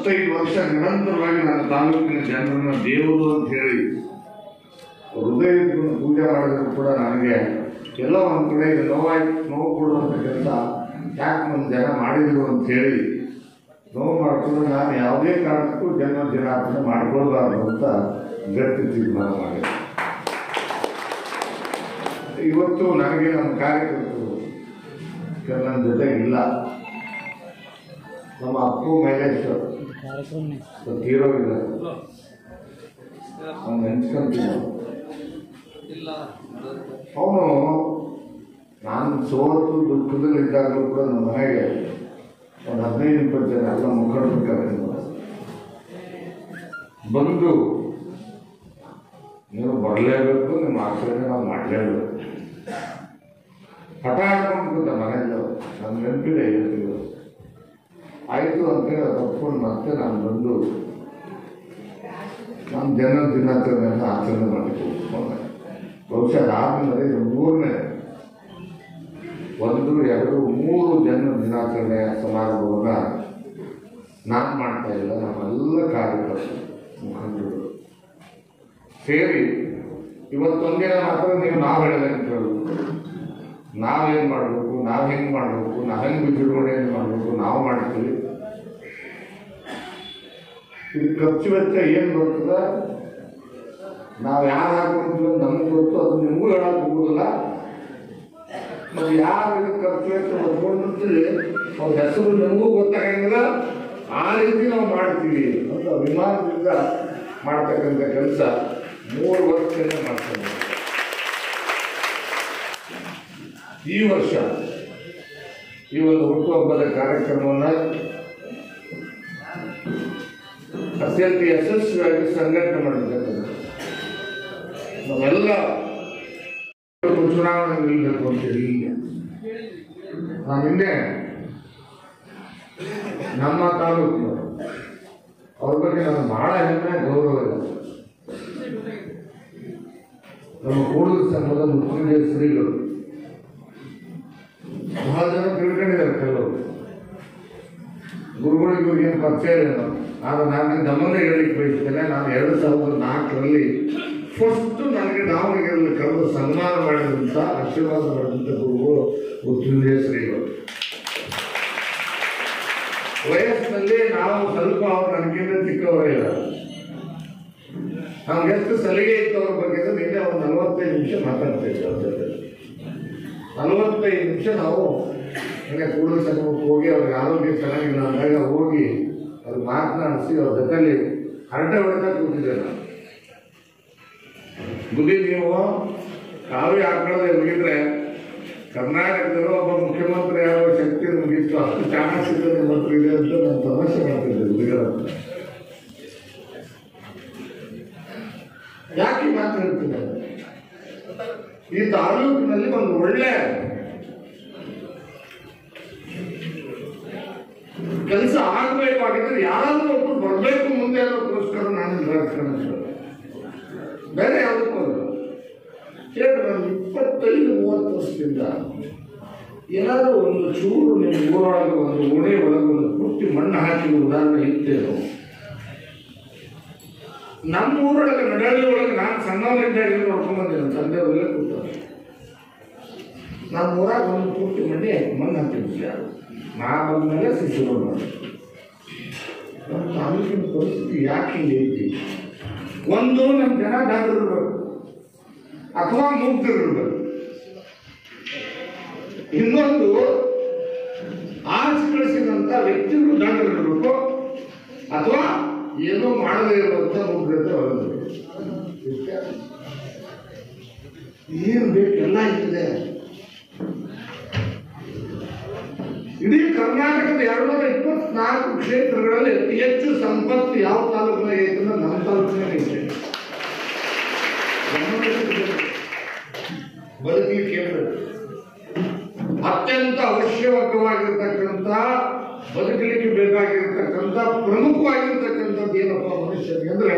25 ವರ್ಷ ನಿರಂತರವಾಗಿ ನನ್ನ ತಾಲೂಕಿನ ಜನರನ್ನ ದೇವರು ಅಂತ ಹೇಳಿ ಹೃದಯದ ಪೂಜೆ ಮಾಡಿದ್ರು ಕೂಡ ನನಗೆ ಎಲ್ಲೋ ಒಂದು ಕಡೆ ನೋವು ಕೊಡುವಂಥ ಕೆಲಸ ಯಾಕೆ ನಮ್ಮ ಜನ ಮಾಡಿದ್ರು ಅಂತ ಹೇಳಿ ನೋವು ಮಾಡಿಕೊಂಡು ನಾನು ಯಾವುದೇ ಕಾರಣಕ್ಕೂ ಜನ್ಮ ದಿನಾಚರಣೆ ಮಾಡಿಕೊಳ್ಬಾರ್ದು ಅಂತ ಗಟ್ಟಿ ತೀರ್ಮಾನ ಮಾಡಿದೆ. ಇವತ್ತು ನನಗೆ ನಮ್ಮ ಕಾರ್ಯಕರ್ತರು ನನ್ನ ಜೊತೆ ಇಲ್ಲ. ನಮ್ಮ ಅಪ್ಪು ಮೈಲೇಶ್ವರ್ ತೀರೋಗಿಲ್ಲ, ಅವ್ನು ನೆನ್ಸ್ಕೊಂತೀನಿ. ಅವನು ನಾನು ಸೋತು ದುಃಖದಲ್ಲಿದ್ದಾಗಲೂ ಕೂಡ ನಮ್ಮ ಮನೆಗೆ ಒಂದು 15-20 ಜನ ಎಲ್ಲ ಮುಖಂಡರು ಬಂದು ನೀವು ಬರಲೇಬೇಕು, ನಿಮ್ಮ ಆಚರಣೆ ನಾವು ಮಾಡಲೇಬೇಕು ಹಠ ಆಡ್ಕೊಂಡು ಮನೆಯಲ್ಲೂ ನನ್ನ ನೆನಪಿದೆ ಹೇಳ್ತೀವಿ. ಆಯಿತು ಅಂತೇಳಿ ಅದು ಒಪ್ಕೊಂಡು ಮತ್ತೆ ನಾನು ಬಂದು ನಮ್ಮ ಜನ್ಮ ದಿನಾಚರಣೆಯನ್ನು ಆಚರಣೆ ಮಾಡಲಿಕ್ಕೆ ಒಪ್ಕೊಂಡೆ. ಬಹುಶಃ ಅದಾದಮೇಲೆ ಇದು 3ನೇ 1, 2, 3 ಜನ್ಮ ದಿನಾಚರಣೆಯ ಸಮಾರಂಭವನ್ನು ನಾನು ಮಾಡ್ತಾ ಇಲ್ಲ, ನಮ್ಮೆಲ್ಲ ಕಾರ್ಯಕರ್ತರು ಮುಖಂಡರು ಸೇರಿ ಇವತ್ತೊಂದಿನ ಮಾತ್ರ ನೀವು ನಾವು ಹೇಳೋದಕ್ಕೆ ಕೇಳಬೇಕು, ನಾವೇನು ಮಾಡಬೇಕು, ನಾವು ಹೆಂಗೆ ಮಾಡಬೇಕು, ನಾವು ಹೆಂಗೆ ವಿಜೃಂಭಣೆಯನ್ನು ಮಾಡಬೇಕು, ನಾವು ಮಾಡ್ತೀವಿ. ಇದು ಖರ್ಚು ವೆಚ್ಚ ಏನು ಬರ್ತದೆ, ನಾವು ಯಾರು ಹಾಕೊಂಡ್ತೀವಿ ನಮ್ಗೆ ಗೊತ್ತು, ಅದು ನಿಮಗೂ ಹೇಳಕ್ಕೆ ಹೋಗೋದಿಲ್ಲ. ನಾವು ಯಾರು ಇದಕ್ಕೆ ಖರ್ಚು ವೆಚ್ಚ ಹೊತ್ಕೊಂಡಿರ್ತೀವಿ ಅವ್ರ ಹೆಸರು ನಮಗೂ ಗೊತ್ತಾಗಂಗಿಲ್ಲ. ಆ ರೀತಿ ನಾವು ಮಾಡ್ತೀವಿ ಅಂತ ಅಭಿಮಾನದಿಂದ ಮಾಡ್ತಕ್ಕಂಥ ಕೆಲಸ 3 ವರ್ಷದಿಂದ ಮಾಡ್ತೇವೆ. ಈ ವರ್ಷ ಈ ಒಂದು ಹುಟ್ಟುಹಬ್ಬದ ಕಾರ್ಯಕ್ರಮವನ್ನು ಅತ್ಯಂತ ಯಶಸ್ವಿಯಾಗಿ ಸಂಘಟನೆ ಮಾಡಿರ್ತಕ್ಕಂಥ ನಾವೆಲ್ಲ ಚುನಾವಣೆ ನಿಲ್ಲಬೇಕು ಅಂತೇಳಿ ನಾವು ಹಿಂದೆ ನಮ್ಮ ತಾಲೂಕು ಅವ್ರ ಬಗ್ಗೆ ನನಗೆ ಬಹಳ ಹೆಮ್ಮೆ ಗೌರವ ಇದೆ. ನಮ್ಮ ಕೂಡಲ ಸಂಘದ ಮುಖ್ಯ ಶ್ರೀಗಳು ಬಹಳ ಜನ ತಿಳ್ಕೊಂಡಿದ್ದಾರೆ, ಕೆಲವರು ಗುರುಗಳಿಗೂ ಏನು ಪರಿಚಯ ಇಲ್ಲ. ಆದರೆ ನಾನು ಗಮನ ಹೇಳಲಿಕ್ಕೆ ಬಯಸ್ತೇನೆ, ನಾನು 2004ರಲ್ಲಿ ಫಸ್ಟ್ ನನಗೆ ದಾವಣಗೆರೆಯಲ್ಲಿ ಕರೆದು ಸನ್ಮಾನ ಮಾಡಿದಂಥ ಆಶೀರ್ವಾದ ಮಾಡಿದಂಥ ಗುರುಗಳು ಮೃತ್ಯುಂಜಯ ಶ್ರೀಗಳು. ವಯಸ್ಸಿನಲ್ಲಿ ನಾವು ಸ್ವಲ್ಪ ಅವ್ರು ನನಗಿಂತ ಚಿಕ್ಕವರೇ ಇಲ್ಲ. ನಮ್ಗೆ ಎಷ್ಟು ಸಲಿಗೆ ಇತ್ತು ಅವ್ರ ಬಗ್ಗೆ ನಿನ್ನೆ ಒಂದು 45 ನಿಮಿಷ ಮಾತಾಡ್ತಾ ಇದ್ವಿ ಅವ್ರ ಜೊತೆ. 45 ನಿಮಿಷ ನಾವು ನಿನ್ನೆ ಕೂಡಲ ಸಂಗಮಕ್ಕೆ ಹೋಗಿ ಅವ್ರಿಗೆ ಆರೋಗ್ಯ ಚೆನ್ನಾಗಿಲ್ಲ ಅಂದಾಗ ಹೋಗಿ ಅವ್ರಿಗೆ ಮಾತನಾಡಿಸಿ ಅವ್ರ ಜೊತೆಲಿ ಹರಟೆ ಹೊಡೆದ ಕೂತಿದ್ದೆ ನಾನು. ಬುದ್ಧಿ ನೀವು ಕಾವೇ ಹಾಕೊಳ್ಳದೆ ಮುಗಿದ್ರೆ ಕರ್ನಾಟಕದಲ್ಲೂ ಒಬ್ಬ ಮುಖ್ಯಮಂತ್ರಿ ಯಾವ ಶಕ್ತಿ ಮುಗಿತ್ತು, ಅಷ್ಟು ಚಾಣಕ್ಯತೆ ನಿಮ್ಮ ಹತ್ರ ಇದೆ ಅಂತ ನಾನು ತಮಾಷೆ ಮಾಡ್ತಿದ್ದೆ ಹುಡುಗರಂತ. ಯಾಕೆ ಮಾತಾಡ್ತೀನಿ, ಈ ತಾಲೂಕಿನಲ್ಲಿ ಒಂದು ಒಳ್ಳೆ ಕೆಲಸ ಆಗಬೇಕಾಗಿದ್ರೆ ಯಾರಾದ್ರೂ ಒಬ್ಬರು ಬರಬೇಕು ಮುಂದೆ ಅನ್ನೋದಕ್ಕೋಸ್ಕರ ನಾನು ರಾಜಕಾರಣ ಬೇರೆ ಯಾವುದಕ್ಕೂ ಕೇಳಿ ನಾನು 25-30 ವರ್ಷದಿಂದ ಏನಾದರೂ ಒಂದು ಚೂರು ನಿಮ್ಮ ಊರೊಳಗೆ ಒಂದು ಓಣೆ ಒಳಗೆ ಒಂದು ಪೂರ್ತಿ ಮಣ್ಣು ಹಾಕಿ ಉದಾಹರಣೆ ಇತ್ತೇನೋ. ನಮ್ಮ ಊರೊಳಗೆ ನಡಳಿ ಒಳಗೆ ನಾನು ಸಣ್ಣವರಿದ್ದಾಗ ನೋಡ್ಕೊಂಡ್ಬಂದೆ, ನನ್ನ ತಂದೆಯವರೆಲ್ಲ ಕೂತಾರೆ. ನಮ್ಮ ಊರಾಗ ಒಂದು ಪೂರ್ತಿ ಮಣ್ಣು ಹಾಕಿದ್ವಿ ಯಾರು ನಾ ಬಂದಮೇಲೆ ಶಿಶುಗಳು ಮಾಡಿ. ನಮ್ಮ ತಾಲೂಕಿನ ಪರಿಸ್ಥಿತಿ ಯಾಕೆ ಹಿಂಗೆ ಐತಿ, ಒಂದು ನಮ್ಮ ಜನ ದಾಟರಿರ್ಬೇಕು ಅಥವಾ ಮುಗ್ದಿರ್ಬೇಕು, ಇನ್ನೊಂದು ಆರಿಸಿ ಕಳಿಸಿದಂಥ ವ್ಯಕ್ತಿಗಳು ದಾಟರಿರ್ಬೇಕು ಅಥವಾ ಏನೋ ಮಾಡದೇ ಇರುವಂಥ ಮುಗ್ಧತೆ ಹೊರಬೇಕು. ಏನು ಬೇಕು ಎಲ್ಲ ಇರ್ತದೆ. ಇಡೀ ಕರ್ನಾಟಕದ 224 ಕ್ಷೇತ್ರಗಳಲ್ಲಿ ಅತಿ ಹೆಚ್ಚು ಸಂಪತ್ತು ಯಾವ ತಾಲೂಕಿನ ಐತೆ ಅಂದ್ರೆ ನಮ್ಮ ತಾಲೂಕಿನ ಐತೆ. ಬದುಕಲಿಕ್ಕೆ ಅತ್ಯಂತ ಅವಶ್ಯಕವಾಗಿರ್ತಕ್ಕಂಥ ಬದುಕಲಿಕ್ಕೆ ಬೇಕಾಗಿರ್ತಕ್ಕಂಥ ಪ್ರಮುಖವಾಗಿರ್ತಕ್ಕಂಥದ್ದು ಏನಪ್ಪ ಮನುಷ್ಯನಿಗೆ ಅಂದ್ರೆ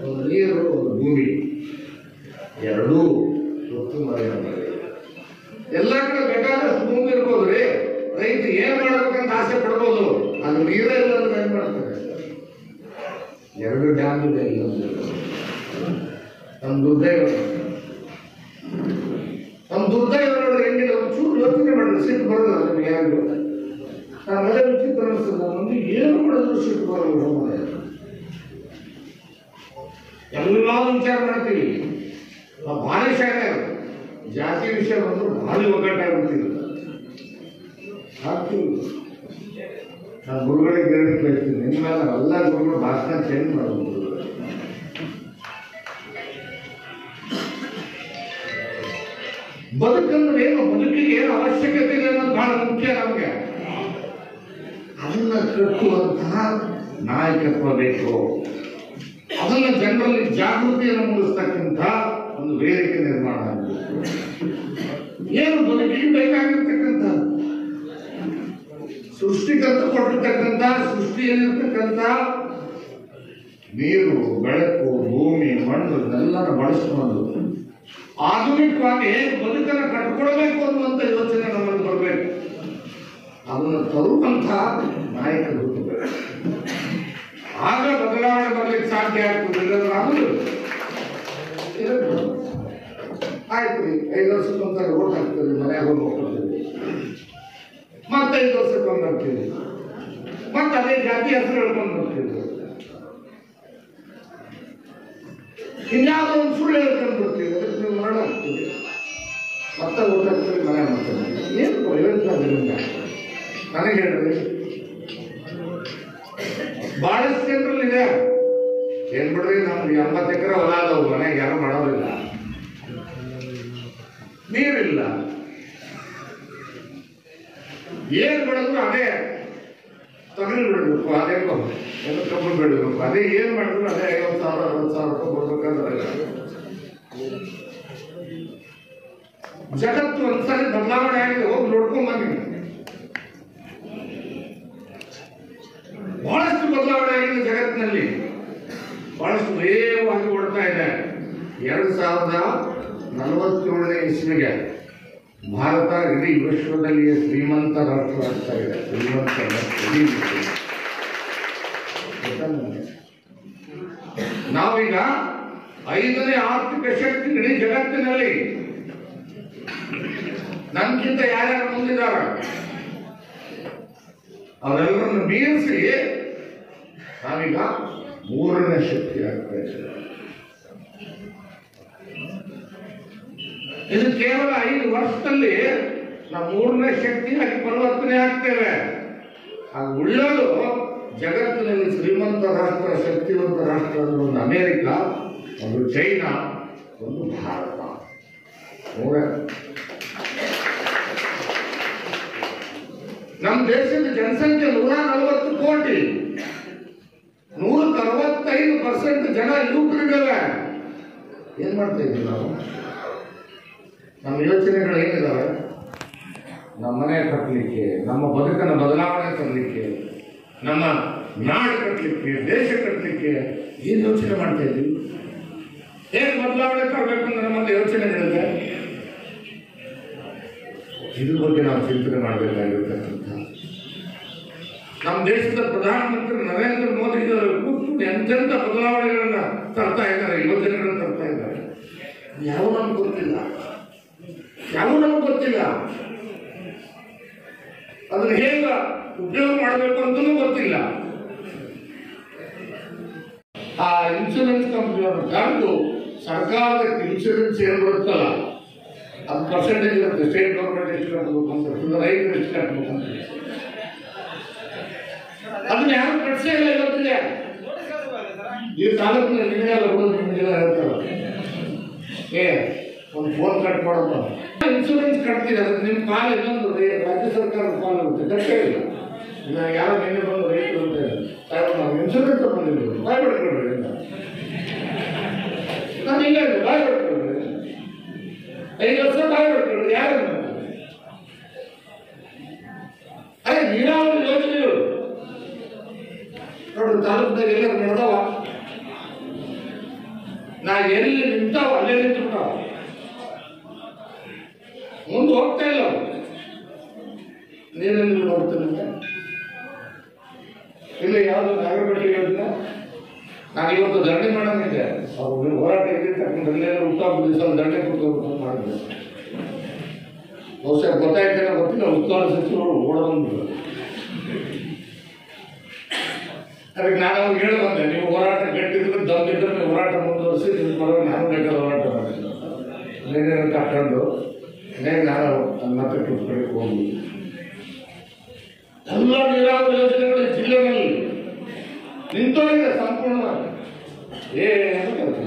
ಒಂದು ನೀರು, ಒಂದು ಭೂಮಿ, ಎರಡೂ ಹೊತ್ತು ಮರೆಯಾಗಿದೆ. ಎಲ್ಲ ಕಡೆ ಬೇಕಾದಷ್ಟು ಭೂಮಿ ಇರ್ಬೋದ್ರಿ, ರೈತ ಏನ್ ಮಾಡ್ಬೇಕಂತ ಆಸೆ ಪಡ್ಬೋದು, ಅದು ನೀರೇ ಇಲ್ಲ ಅಂದ್ರೆ ಏನ್ ಮಾಡ್ತಾರೆ. 2 ಡ್ಯಾಮ್ ಇದೆ ಇಲ್ಲೊಂದು. ನಮ್ಮ ದುರ್ದೈವ ನೋಡಿದ್ರೆ ಹೆಂಗಿದೆ, ಒಂಚೂರು ಯೋಚನೆ ಮಾಡಿದ್ರೆ ಸಿಟ್ಟು ಬರೋಲ್ಲ ನಿಮಗೆ. ಯಾರಿಗೂ ನಾನು ಮಳೆ ವಿಚಿತ್ರ ಅನಿಸ್ತದೆ, ನಮಗೆ ಏನು ಮಾಡಿದ್ರು ಸಿಟ್ಟು ಬರೋಲ್ಲ. ಎಲ್ಲ ವಿಚಾರ ಮಾಡ್ತೀವಿ, ನಾವು ಭಾರಿ ಶಾಲೆ. ಜಾತಿ ವಿಷಯ ಬಂದರೂ ಭಾರಿ ಒಗ್ಗಟ್ಟಾಗ್ಬಿಡ್ತೀವಿ. ಆಗ್ತೀವಿ. ನಾನು ಗುರುಗಳಿಗೆ ಹೇಳಕ್ಕೆ ಬಯಸ್ತೀನಿ, ನಿಮ್ಮ ಮೇಲೆ ಎಲ್ಲ ಗುರುಗಳು ಭಾಷಣ ಚೇಂಜ್ ಮಾಡಬಹುದು. ಬದುಕಂದ್ರೆ ಏನು, ಬದುಕಿಗೆ ಏನು ಅವಶ್ಯಕತೆ ಇದೆ ಅನ್ನೋದು ಬಹಳ ಮುಖ್ಯ ನಮಗೆ. ಅದನ್ನ ಕಟ್ಟುವಂತಹ ನಾಯಕತ್ವ ಬೇಕು. ಅದನ್ನ ಜನರಲ್ಲಿ ಜಾಗೃತಿಯನ್ನು ಮೂಡಿಸ್ತಕ್ಕಂಥ ಒಂದು ವೇದಿಕೆ ನಿರ್ಮಾಣ ಆಗಬೇಕು. ಏನು ಬದುಕಿಗೆ ಬೇಕಾಗಿರ್ತಕ್ಕಂಥ ಸೃಷ್ಟಿಕರ್ತ ಕೊಟ್ಟಿರ್ತಕ್ಕಂಥ ಸೃಷ್ಟಿಯಲ್ಲಿರ್ತಕ್ಕಂಥ ನೀರು, ಬೆಳಕು, ಭೂಮಿ, ಮಣ್ಣು ಇದನ್ನೆಲ್ಲನ ಬಳಸಿಕೊಂಡು ಆಧುನಿಕವಾಗಿ ಬದುಕನ್ನು ಕಟ್ಕೊಳ್ಬೇಕು ಅನ್ನುವಂಥ ಯೋಚನೆ ನಮ್ಮಲ್ಲಿ ಬರಬೇಕು. ಅದನ್ನು ತರುವಂಥ ನಾಯಕರು ಹುಟ್ಟಬೇಕು. ಆಗ ಬದಲಾವಣೆ ಬರ್ಲಿಕ್ಕೆ ಸಾಧ್ಯ ಆಗ್ತದೆ. ಆಯ್ತು ರೀ, 5 ವರ್ಷಕ್ಕೊಂದ್ಸಲ ಓಟ್ ಹಾಕ್ತೀವಿ, ಮನೆಯಾಗ ಹೋಗಿ ಹೋಗ್ತೀವಿ, ಮತ್ತೆ 5 ವರ್ಷಕ್ಕೊಂದು ಹಾಕ್ತೀವಿ, ಮತ್ತೆ ಅದೇ ಜಾತಿ ಹೆಸರು ಹೇಳ್ಕೊಂಡು ಬರ್ತೀವಿ. ಇನ್ಯಾವುದೋ ಒಂದು ಸುಳ್ಳು ಹೇಳ್ಕೊಂಡು ಬರ್ತೀವಿ, ಅದಕ್ಕೆ ನೀವು ಮರಣ ಹಾಕ್ತೀವಿ, ಮತ್ತೆ ಓಟ್ ಹಾಕ್ತೀವಿ, ಮನೆ ಮಾಡ್ತೀವಿ. ಏನು ಪ್ರಯೋಜನ ಅದರಿಂದ ನನಗೆ ಹೇಳ್ರಿ. ಬಹಳಷ್ಟು ಜನರಲ್ಲಿದೆ, ಏನ್ ಬಿಡ್ರಿ, ನಮ್ಗೆ 80 ಎಕರೆ ಹೊಲ ಅದಾವು, ಮನೆಗೆ ಯಾರು ಮಾಡೋದಿಲ್ಲ, ನೀರಿಲ್ಲ, ಏನ್ ಬೆಳೆದ್ರು ಅದೇ ತೊಗರಿ ಬಿಡಬೇಕು, ಅದೇ ಕಬ್ಬು ಬೆಳಿಬೇಕು, ಅದೇ ಏನ್ ಮಾಡಿದ್ರು ಅದೇ 50,000 60,000 ರೂಪಾಯಿ ಕೊಡ್ಬೇಕಂದ್ರೆ ಜಗತ್ತು ಒಂದ್ಸರಿ ಬದಲಾವಣೆ ಆಗಿದೆ. ಹೋಗಿ ನೋಡ್ಕೊಂಡ್ ಬನ್ನಿ, ಬಹಳಷ್ಟು ಬದಲಾವಣೆ ಆಗಿದೆ ಜಗತ್ತಿನಲ್ಲಿ, ಬಹಳಷ್ಟು ವೇಗವಾಗಿ ಓಡ್ತಾ ಇದೆ. 2047ನೇ ಇಸ್ವಿಗೆ ಭಾರತ ಇಡೀ ವಿಶ್ವದಲ್ಲಿಯೇ ಶ್ರೀಮಂತ ರಾಷ್ಟ್ರ ಆಗ್ತಾ ಇದೆ. ಶ್ರೀಮಂತ ನಾವೀಗ 5ನೇ ಆರ್ಥಿಕ ಶಕ್ತಿ ಇಡೀ ಜಗತ್ತಿನಲ್ಲಿ. ನಮ್ಗಿಂತ ಯಾರ್ಯಾರು ಮುಂದಿದಾರ ಅವರೆಲ್ಲರನ್ನು ಮೀರಿಸಿ ನಾವೀಗ 3ನೇ ಶಕ್ತಿ ಆಗ್ತಾ ಇದ್ದೇವೆ. ಇದು ಕೇವಲ 5 ವರ್ಷದಲ್ಲಿ ನಾವು 3ನೇ ಶಕ್ತಿಯಾಗಿ ಪರಿವರ್ತನೆ ಆಗ್ತೇವೆ. ಅದು ಉಳ್ಳೋದು ಜಗತ್ತಿನಲ್ಲಿ ಶ್ರೀಮಂತ ರಾಷ್ಟ್ರ, ಶಕ್ತಿವಂತ ರಾಷ್ಟ್ರ ಅಂದ್ರೆ ಒಂದು ಅಮೆರಿಕ, ಒಂದು ಚೈನಾ, ಒಂದು ಭಾರತ. ನಮ್ಮ ದೇಶದ ಜನಸಂಖ್ಯೆ 140 ಕೋಟಿ, 165% ಜನ ಯುವಕರಿದ್ದಾವೆ. ಏನ್ ಮಾಡ್ತಾ ಇದ್ದೀವಿ ನಾವು? ನಮ್ಮ ಯೋಚನೆಗಳು ಏನಿದಾವೆ? ನಮ್ಮ ಮನೆ ಕಟ್ಟಲಿಕ್ಕೆ, ನಮ್ಮ ಬದುಕನ್ನು ಬದಲಾವಣೆ ತರಲಿಕ್ಕೆ, ನಮ್ಮ ನಾಡು ಕಟ್ಟಲಿಕ್ಕೆ, ದೇಶ ಕಟ್ಟಲಿಕ್ಕೆ ಏನು ಯೋಚನೆ ಮಾಡ್ತಾ ಇದ್ದೀವಿ? ಏನು ಬದಲಾವಣೆ ತರಬೇಕು ಅಂದ್ರೆ ನಮ್ಮಲ್ಲಿ ಯೋಚನೆಗಳಿದೆ. ಇದ್ರ ಬಗ್ಗೆ ನಾವು ಚಿಂತನೆ ಮಾಡಬೇಕಾಗಿರ್ತಕ್ಕಂಥ ನಮ್ಮ ದೇಶದ ಪ್ರಧಾನಮಂತ್ರಿ ನರೇಂದ್ರ ಮೋದಿ ಕೂತು ಎಂತೆಂಥ ಬದಲಾವಣೆಗಳನ್ನ ತರ್ತಾ ಇದ್ದಾರೆ, ಯೋಜನೆಗಳನ್ನು ತರ್ತಾ ಇದ್ದಾರೆ. ಯಾವ ನಮ್ಗೆ ಗೊತ್ತಿಲ್ಲ, ಅದನ್ನು ಹೇಗ ಉಪಯೋಗ ಮಾಡಬೇಕು ಅಂತಲೂ ಗೊತ್ತಿಲ್ಲ. ಆ ಇನ್ಶೂರೆನ್ಸ್ ಕಂಪ್ನಿಯವರು ಕರೆದು ಸರ್ಕಾರದ ಇನ್ಶೂರೆನ್ಸ್ ಏನು ಬರುತ್ತಲ್ಲ, ಅದು ಪರ್ಸೆಂಟೇಜ್ ಇರುತ್ತೆ. ಸ್ಟೇಟ್ ಗೌರ್ಮೆಂಟ್ ಎಷ್ಟು ಕಟ್ಟಬೇಕು ಅಂತ, ರೈತರು ಎಷ್ಟು ಕಟ್ಟಬೇಕು ಅಂತ, ಅದನ್ನ ಯಾರು ಕಟ್ಸೇ ಇಲ್ಲ ಇವತ್ತಿಗೆ. ಈ ತಾಲೂಕಿನಲ್ಲಿ ನಿಮಗೆಲ್ಲ ಹೇಳ್ತಾರ, ಒಂದು ಫೋನ್ ಕಟ್ ಮಾಡಪ್ಪ, ಇನ್ಶೂರೆನ್ಸ್ ಕಟ್ತೀರಿ, ಅದಕ್ಕೆ ನಿಮ್ಮ ಕಾಲ ಇನ್ನೊಂದು ರಾಜ್ಯ ಸರ್ಕಾರದ ಕಾಲ ಇರುತ್ತೆ, ಕಟ್ಟೇ ಇಲ್ಲ. ಈಗ ಯಾರೋ ನಿನ್ನೆ ಬಂದು ರೈತರು ಅಂತ ನಾವು ಇನ್ಶೂರೆನ್ಸ್ ಬಂದಿದ್ದೀವಿ, ಬಾಯ್ ಬಿಡ್ಕೊಳ್ರಿ ಅಂತ ನಾನು ಇಲ್ಲ, ಬಾಯ್ ಬಿಡ್ಕೊಳ್ರಿ, 5 ವರ್ಷ ಬಾಯ್ ಬಿಡ್ಕೊಳ್ರಿ. ಯಾರು ಅದೇ ನೀರಾವರಿ ಯೋಜನೆಗಳು ನೋಡ್ರಿ, ತಾಲೂಕಿನಾಗ ಎಲ್ಲ ನಡೆದವ, ನಾ ಎಲ್ಲಿ ನಿಂತಾವ ಅಲ್ಲೇ ನಿಂತು ಬಿಟ್ಟಾವ, ಮುಂದೆ ಹೋಗ್ತಾ ಇಲ್ಲ. ನೀರಲ್ಲಿ ಹೋಗ್ತಾನೆ ಇಲ್ಲ, ಯಾವುದು ನಾಗರಬಟ್ಟಿ ಯೋಜನೆ ನಾನು ಇವತ್ತು ಧರಣಿ ಮಾಡೋದಿದ್ದೆ, ಅವ್ರು ಹೋರಾಟ ಇದ್ದಿರ್ತಕ್ಕಂಥಲ್ಲೇ ಊಟ ದಿವಸ ಧರಣಿ ಕೊಟ್ಟು ಮಾಡಿದ್ದೆ. ಬಹುಶಃ ಗೊತ್ತಾಯ್ತೇನೋ ಗೊತ್ತಿಲ್ಲ, ಉಸ್ತುವಾರಿ ಸಚಿವರು ಓಡೋದು. ಅದಕ್ಕೆ ನಾನು ಅವ್ರಿಗೆ ಹೇಳಿ ಬಂದೆ, ನೀವು ಹೋರಾಟ ಗಟ್ಟಿದ್ರೆ ದಮ್ಮಿದ್ರೆ ನೀವು ಹೋರಾಟ ಮುಂದುವರಿಸಿ, ನಿಮ್ಮ ಪರವಾಗಿ ನಾನು ಬೇಕಾದ ಹೋರಾಟ ಮಾಡಿದ್ದೆ. ನೀನೇನು ತಕೊಂಡು ನಾನು ಮತ್ತೆ ಕಡೆಗೆ ಹೋಗಿ ಎಲ್ಲ ನೀರಾವರಿ ಯೋಜನೆಗಳು ಜಿಲ್ಲೆಗಳಲ್ಲಿ ನಿಂತೋಗಿದೆ ಸಂಪೂರ್ಣವಾಗಿ. ಏನು ಕೆಲಸ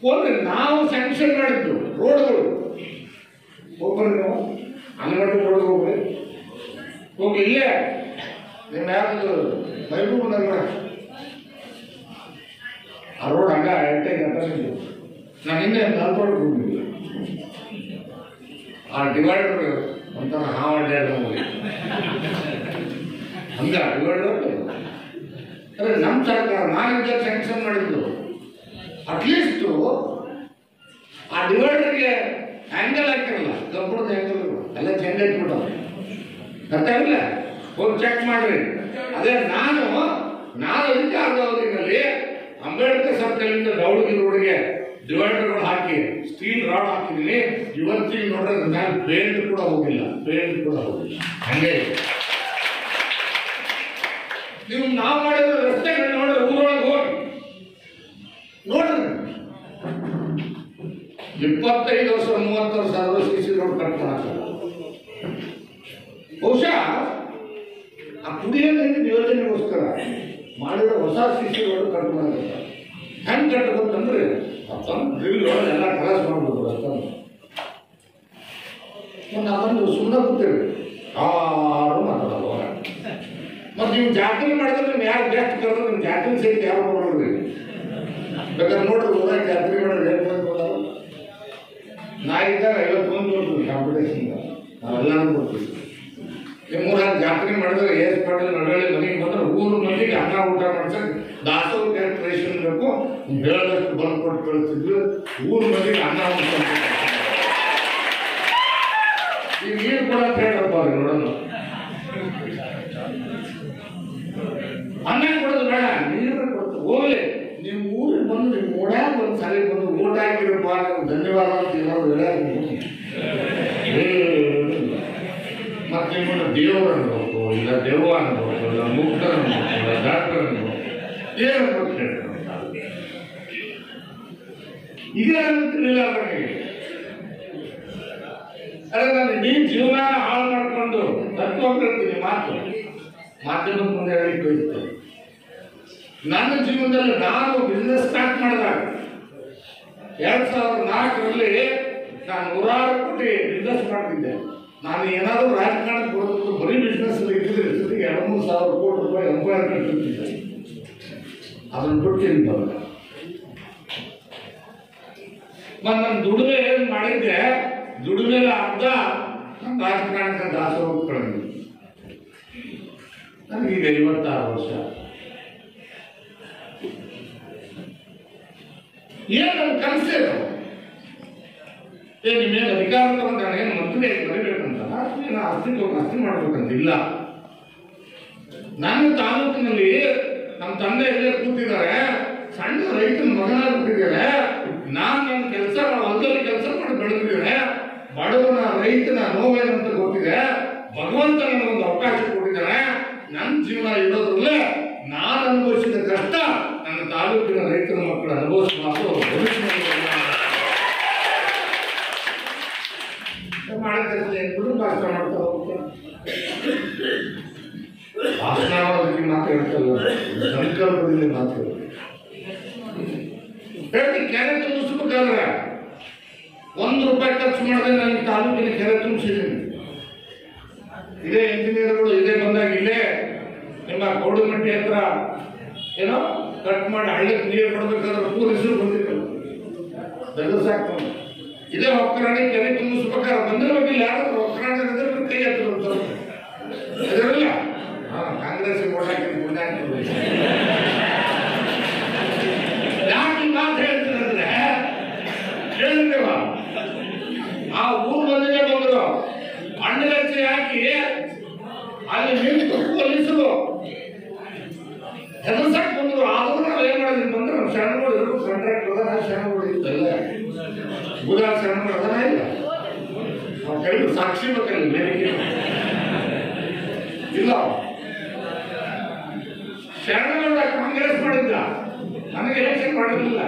ಹೋದ್ರೆ ನಾವು ಸ್ಯಾಂಕ್ಷನ್ ಮಾಡಿದ್ದು ರೋಡ್ಗಳು ಹೋಗ್ಬರ್ರಿ, ನೀವು ಅಂಗನವಾಡಿ ರೋಡ್ ಹೋಗ್ರಿ, ಹೋಗಿ ಇಲ್ಲೇ ನಿಮ್ಮ ಯಾರು ಮೈಬೂಬ್ ನಗರ ಆ ರೋಡ್ ಹಂಗ ಎಂಟೇ ಗಂಟೆ ನಾನು ಹಿಂದೆ ನಾಲ್ಕು ಹೋಗಿದ್ದೆ. ಆ ಡಿವೈಡರ್ ಅಂತ ಹಾವು ಅಡ್ಡಾಡ ಹಂಗ ಡಿವೈಡರ್ ಅದೇ ನಮ್ಮ ಸರ್ಕಾರ ನಾನಿದ್ದ ಸ್ಯಾಂಕ್ಷನ್ ಮಾಡಿದ್ದು. ಅಟ್ಲೀಸ್ಟು ಆ ಡಿವೈಡರ್ಗೆ ಆ್ಯಂಗಲ್ ಹಾಕಿರಲ್ಲ, ಕಬ್ಬಣದ ಆ್ಯಂಗಲ್ ಎಲ್ಲ ಚೆಂದ ಇಟ್ಬಿಟ್ಟು ಗೊತ್ತಾಗಿಲ್ಲ, ಹೋಗಿ ಚೆಕ್ ಮಾಡ್ರಿ. ಅದೇ ನಾನು ಅಧಿಕಾರದವರಿನಲ್ಲಿ ಅಂಬೇಡ್ಕರ್ ಸರ್ಕಲಿಂದ ಗೌಡಗಿರಿ ರೋಡ್ಗೆ ಡಿವೈಡರ್ಗಳು ಹಾಕಿ ಸ್ಟೀಲ್ ರಾಡ್ ಹಾಕಿದ್ದೀನಿ. ಇವತ್ತಿಗೆ ನೋಡಿದ್ರೆ ನಾನು ಪೇಂಟ್ ಕೂಡ ಹೋಗಿಲ್ಲ. ಹಂಗೆ ನೀವು ನಾವು ಮಾಡಿದ್ರೆ ರಸ್ತೆಗಳು ನೋಡಿದ್ರೆ ಊರೊಳಗೆ ಹೋಗಿ ನೋಡ್ರಿ. 25 ವರ್ಷ 30 ವರ್ಷ ಆದರೂ ಸಿಸಿ ರೋಡ್ ಕಟ್ಕೊಳಕ್ಕೆ ಬಹುಶಃ ಆ ಕುಡಿಯೋ ನೀರಿನ ಯೋಜನೆಗೋಸ್ಕರ ಮಾಡಿರೋ ಹೊಸ ಸಿಸಿ ರೋಡ್ ಕಟ್ಕೊಳಕ್ಕೆ ಹೆಂಗೆ ಕಟ್ಟಬೇಕಂದ್ರೆ ಡ್ರಿಲ್ ಎಲ್ಲ ಕಲಾಸ್ ಮಾಡ್ಬೋದು ರಸ್ತೆ. ನಾವೊಂದು ಸುಮ್ಮನೆ ಕೂತೇವೆ, ಯಾರು ಮಾತಾಡೋದು. ಮತ್ತು ನೀವು ಜಾತ್ರೆ ಮಾಡಿದ್ರೆ ನೀವು ಯಾರು ಜಾಸ್ತಿ ಕರೆದ್ರೆ ನಿಮ್ಮ ಜಾತ್ರೆ ಸಹಿತ ಯಾರು ನೋಡ್ರಿ. ಬೇಕಾದ್ರೆ ನೋಡ್ರಿ ಊರಾಗ ಜಾತ್ರೆ ಮಾಡಿದ್ರೆ ಏನು ಮಾಡ್ಬೋದ. ನಾ ಇದ್ದಾಗ 51 ನೋಡ್ತೀವಿ ಕಾಂಪಿಟೇಷನ್, ನಾವೆಲ್ಲ ನೋಡ್ತೀವಿ. ನಿಮ್ಮ ಊರಾಗ ಜಾತ್ರೆ ಮಾಡಿದ್ರೆ ಏಸ್ ಪಾಟೀಲ್ ನಡವಳಿ ಮನೆಗೆ ಬಂದ್ರೆ 3 ಮಂದಿಗೆ ಅನ್ನ ಊಟ ಮಾಡ್ಸಕ್ಕೆ ದಾಸೋಹ ಕ್ಯಾಲ್ಕುಲೇಷನ್ ಬೇಕು. ಹೇಳದಷ್ಟು ಬಂದು ಕೊಟ್ಟು ಕಳಿಸ್ತಿದ್ರು. 3 ಮಂದಿಗೆ ಅನ್ನ ಊಟ ಈಗ ನೀರು ಕೂಡ ಹೇಳಪ್ಪ ನೋಡೋಣ. ಅನ್ನ ಕೊಡೋದು ಬೇಡ, ನೀರು ಕೊಡ್ತು ಹೋಗ್ಲಿ. ನೀವು ಊರಿಗೆ ಬಂದು ನಿಮ್ಮ ಓಡ್ಯಾಗ ಒಂದು ಸಲ ಬಂದು ಓಟ್ ಹಾಕಿರಪ್ಪ ಧನ್ಯವಾದ ಅಂತ ಏನಾದ್ರು ಮತ್ತೆ ನಿಮ್ಮನ್ನು ದೇವರು ಅನ್ಬೇಕು, ಇಲ್ಲ ದೆವ್ವ ಅನ್ಬೇಕು, ಇಲ್ಲ ಮುಕ್ತರ್ ಅನ್ಬೇಕು, ಇಲ್ಲ ಡಾಕ್ಟರ್ ಅನ್ಬೇಕು, ಏನು ಅನ್ಬೇಕು ಹೇಳ್ತಾರೆ. ಇದೇ ಅನ್ನಿಲ್ಲ ನನಗೆ. ಅದೇ ನಾನು ಇಡೀ ಜೀವನ ಹಾಳು ಮಾಡ್ಕೊಂಡು ತತ್ವಗ್ರತೀನಿ ಮಾಧ್ಯಮದ ಮುಂದೆ ಹೇಳಿಕ್ಕೆ ಹೋಗ್ತೇನೆ. ನನ್ನ ಜೀವನದಲ್ಲಿ ನಾನು ಬಿಸ್ನೆಸ್ ಸ್ಟಾರ್ಟ್ ಮಾಡಿದಾಗ 2004ರಲ್ಲಿ ನಾನು 106 ಕೋಟಿ ಬಿಸ್ನೆಸ್ ಮಾಡ್ತಿದ್ದೆ. ನಾನು ಏನಾದರೂ ರಾಜಕಾರಣಕ್ಕೆ ಬರೋದು ಬರೀ ಬಿಸ್ನೆಸ್ ಇದ್ದಿದ್ರೆ 2-3 ಸಾವಿರ ಕೋಟಿ ರೂಪಾಯಿ ಎಂಪ್ಲಾಯರ್ ಕಟ್ಟಿರ್ತಿದ್ದೆ. ಅದನ್ನು ಬಿಡ್ತೀನಿ ಬರಲ್ಲ. ಮತ್ತು ನನ್ನ ದುಡಿಮೆ ಏನು ಮಾಡಿದ್ದೆ, ದುಡಿಮೆಲ್ಲ ಅರ್ಧ ನಮ್ಮ ರಾಜಕಾರಣಕ್ಕೆ ದಾಸೋಹ ಕಳೆದಿದ್ದೆ. ನನಗೀಗ 56 ವರ್ಷ. ಏನು ನನ್ನ ಕನಸೇನು ನಿಮ್ಮೇನು ಅಧಿಕಾರ ತಗೊಂಡು ನಾನೇನು ಮಂತ್ರಿ ಆಗಿ ಬರೀಬೇಕಂತ ನಾನು ಆಸ್ತಿ ಮಾಡ್ಬೇಕಂತಿಲ್ಲ. ನನ್ನ ತಾಲೂಕಿನಲ್ಲಿ ನಮ್ಮ ತಂದೆ ಎಲ್ಲೇ ಕೂತಿದ್ದಾರೆ, ಸಣ್ಣ ರೈತನ ಮಗನಾಗ್ಬಿಟ್ಟಿದ್ದಾರೆ. ನಾನು ನನ್ನ ಕೆಲಸ ಹೊಲದಲ್ಲಿ ಕೆಲಸ ಮಾಡಿ ಬೆಳೆದಿದ್ದೇನೆ. ಬಡವನ ರೈತನ ನೋವೇನಂತ ಗೊತ್ತಿದೆ. ಭಗವಂತ ನನಗೊಂದು ಅವಕಾಶ ಕೊಟ್ಟಿದ್ದಾನೆ. ನನ್ನ ಜೀವನ ಇರೋದ್ರಲ್ಲೇ ನಾನು ಅನುಭವಿಸಿದ ಕಷ್ಟ ನನ್ನ ತಾಲೂಕಿನ ರೈತರ ಮಕ್ಕಳು ಅನುಭವಿಸಬಾರ್ದು. ಭಾಷಣ ಮಾಡ್ತಾ ಹೋಗ್ತಾರೆ. ಭಾಷಣ ಮಾಡೋದಕ್ಕೆ ಮಾತಾಡ್ತಲ್ಲ, ಸಂಕಲ್ಪದಲ್ಲಿ ಮಾತಾಡ್ತಾರೆ. ಕೆರೆ ತುಂಬಿಸ್ಬೇಕಾದ್ರೆ 1 ರೂಪಾಯಿ ಖರ್ಚು ಮಾಡಿದ್ರೆ ನನ್ನ ತಾಲೂಕಿನ ಕೆರೆ ತುಂಬಿಸಿದ್ದೀನಿ. ಇದೇ ಇಂಜಿನಿಯರ್ಗಳು ಇದೇ ಬಂದಾಗ ಇಲ್ಲೇ ನಿಮ್ಮ ಗೌಡಮಟ್ಟಿ ಹತ್ರ ಏನೋ ಕಟ್ ಮಾಡಿ ಹಳ್ಳಕ್ಕೆ ನೀರು ಕೊಡ್ಬೇಕಾದ್ರೆ ಹೆಸರು ಬಂದಿರಲ್ಲ, ಸಾಕ್ತಾರೆ. ಇದೇ ಒಕ್ಕರಣೆ ಕೆರೆ ತುಂಬಿಸ್ಬೇಕಾದ್ರೆ ಬಂದಿರ್ಬೇಕಿಲ್ಲ, ಯಾರಾದ್ರೂ ಒಕ್ಕರಣೆ ಕೈ ಹತ್ತಿರ ಅದರಲ್ಲ ಕಾಂಗ್ರೆಸ್ ಓಟ್ ಹಾಕಿದ್ರು ಮುಂದೆ ಹಾಕಿದ್ರು. ಯಾಕೆ ಮಾತು ಹೇಳ್ತೀರಂದ್ರೆ ಹೇಳಿದ್ರೇವ ಆ ಊರು ಮಂದಿಗೆ ಬಂದರು ಹಣ್ಣುಗಚ್ಚಿ ಹಾಕಿ ಅಲ್ಲಿ ನಿಂತು ಪೊಲೀಸರು ಹೆದರ್ಸಕ್ ಬಂದರು. ಆದ್ರೂ ನಾವು ಶರಣಗಳು ಇರೋ ಕಾಂಟ್ರಾಕ್ಟ್ ಅದ ಶರಣಗಳು ಇತ್ತಲ್ಲ ಬುಧ ಶರಣಗಳು ಅದನ್ನ ಇಲ್ಲ ಕೆಲವು ಸಾಕ್ಷಿ ಬೇಕಲ್ಲ ಬೇರೆ ಇಲ್ಲ ಶರಣಗಳ ಕಾಂಗ್ರೆಸ್ ಮಾಡಿದ್ದ ನನಗೆ ಎಲೆಕ್ಷನ್ ಮಾಡಿರಲಿಲ್ಲ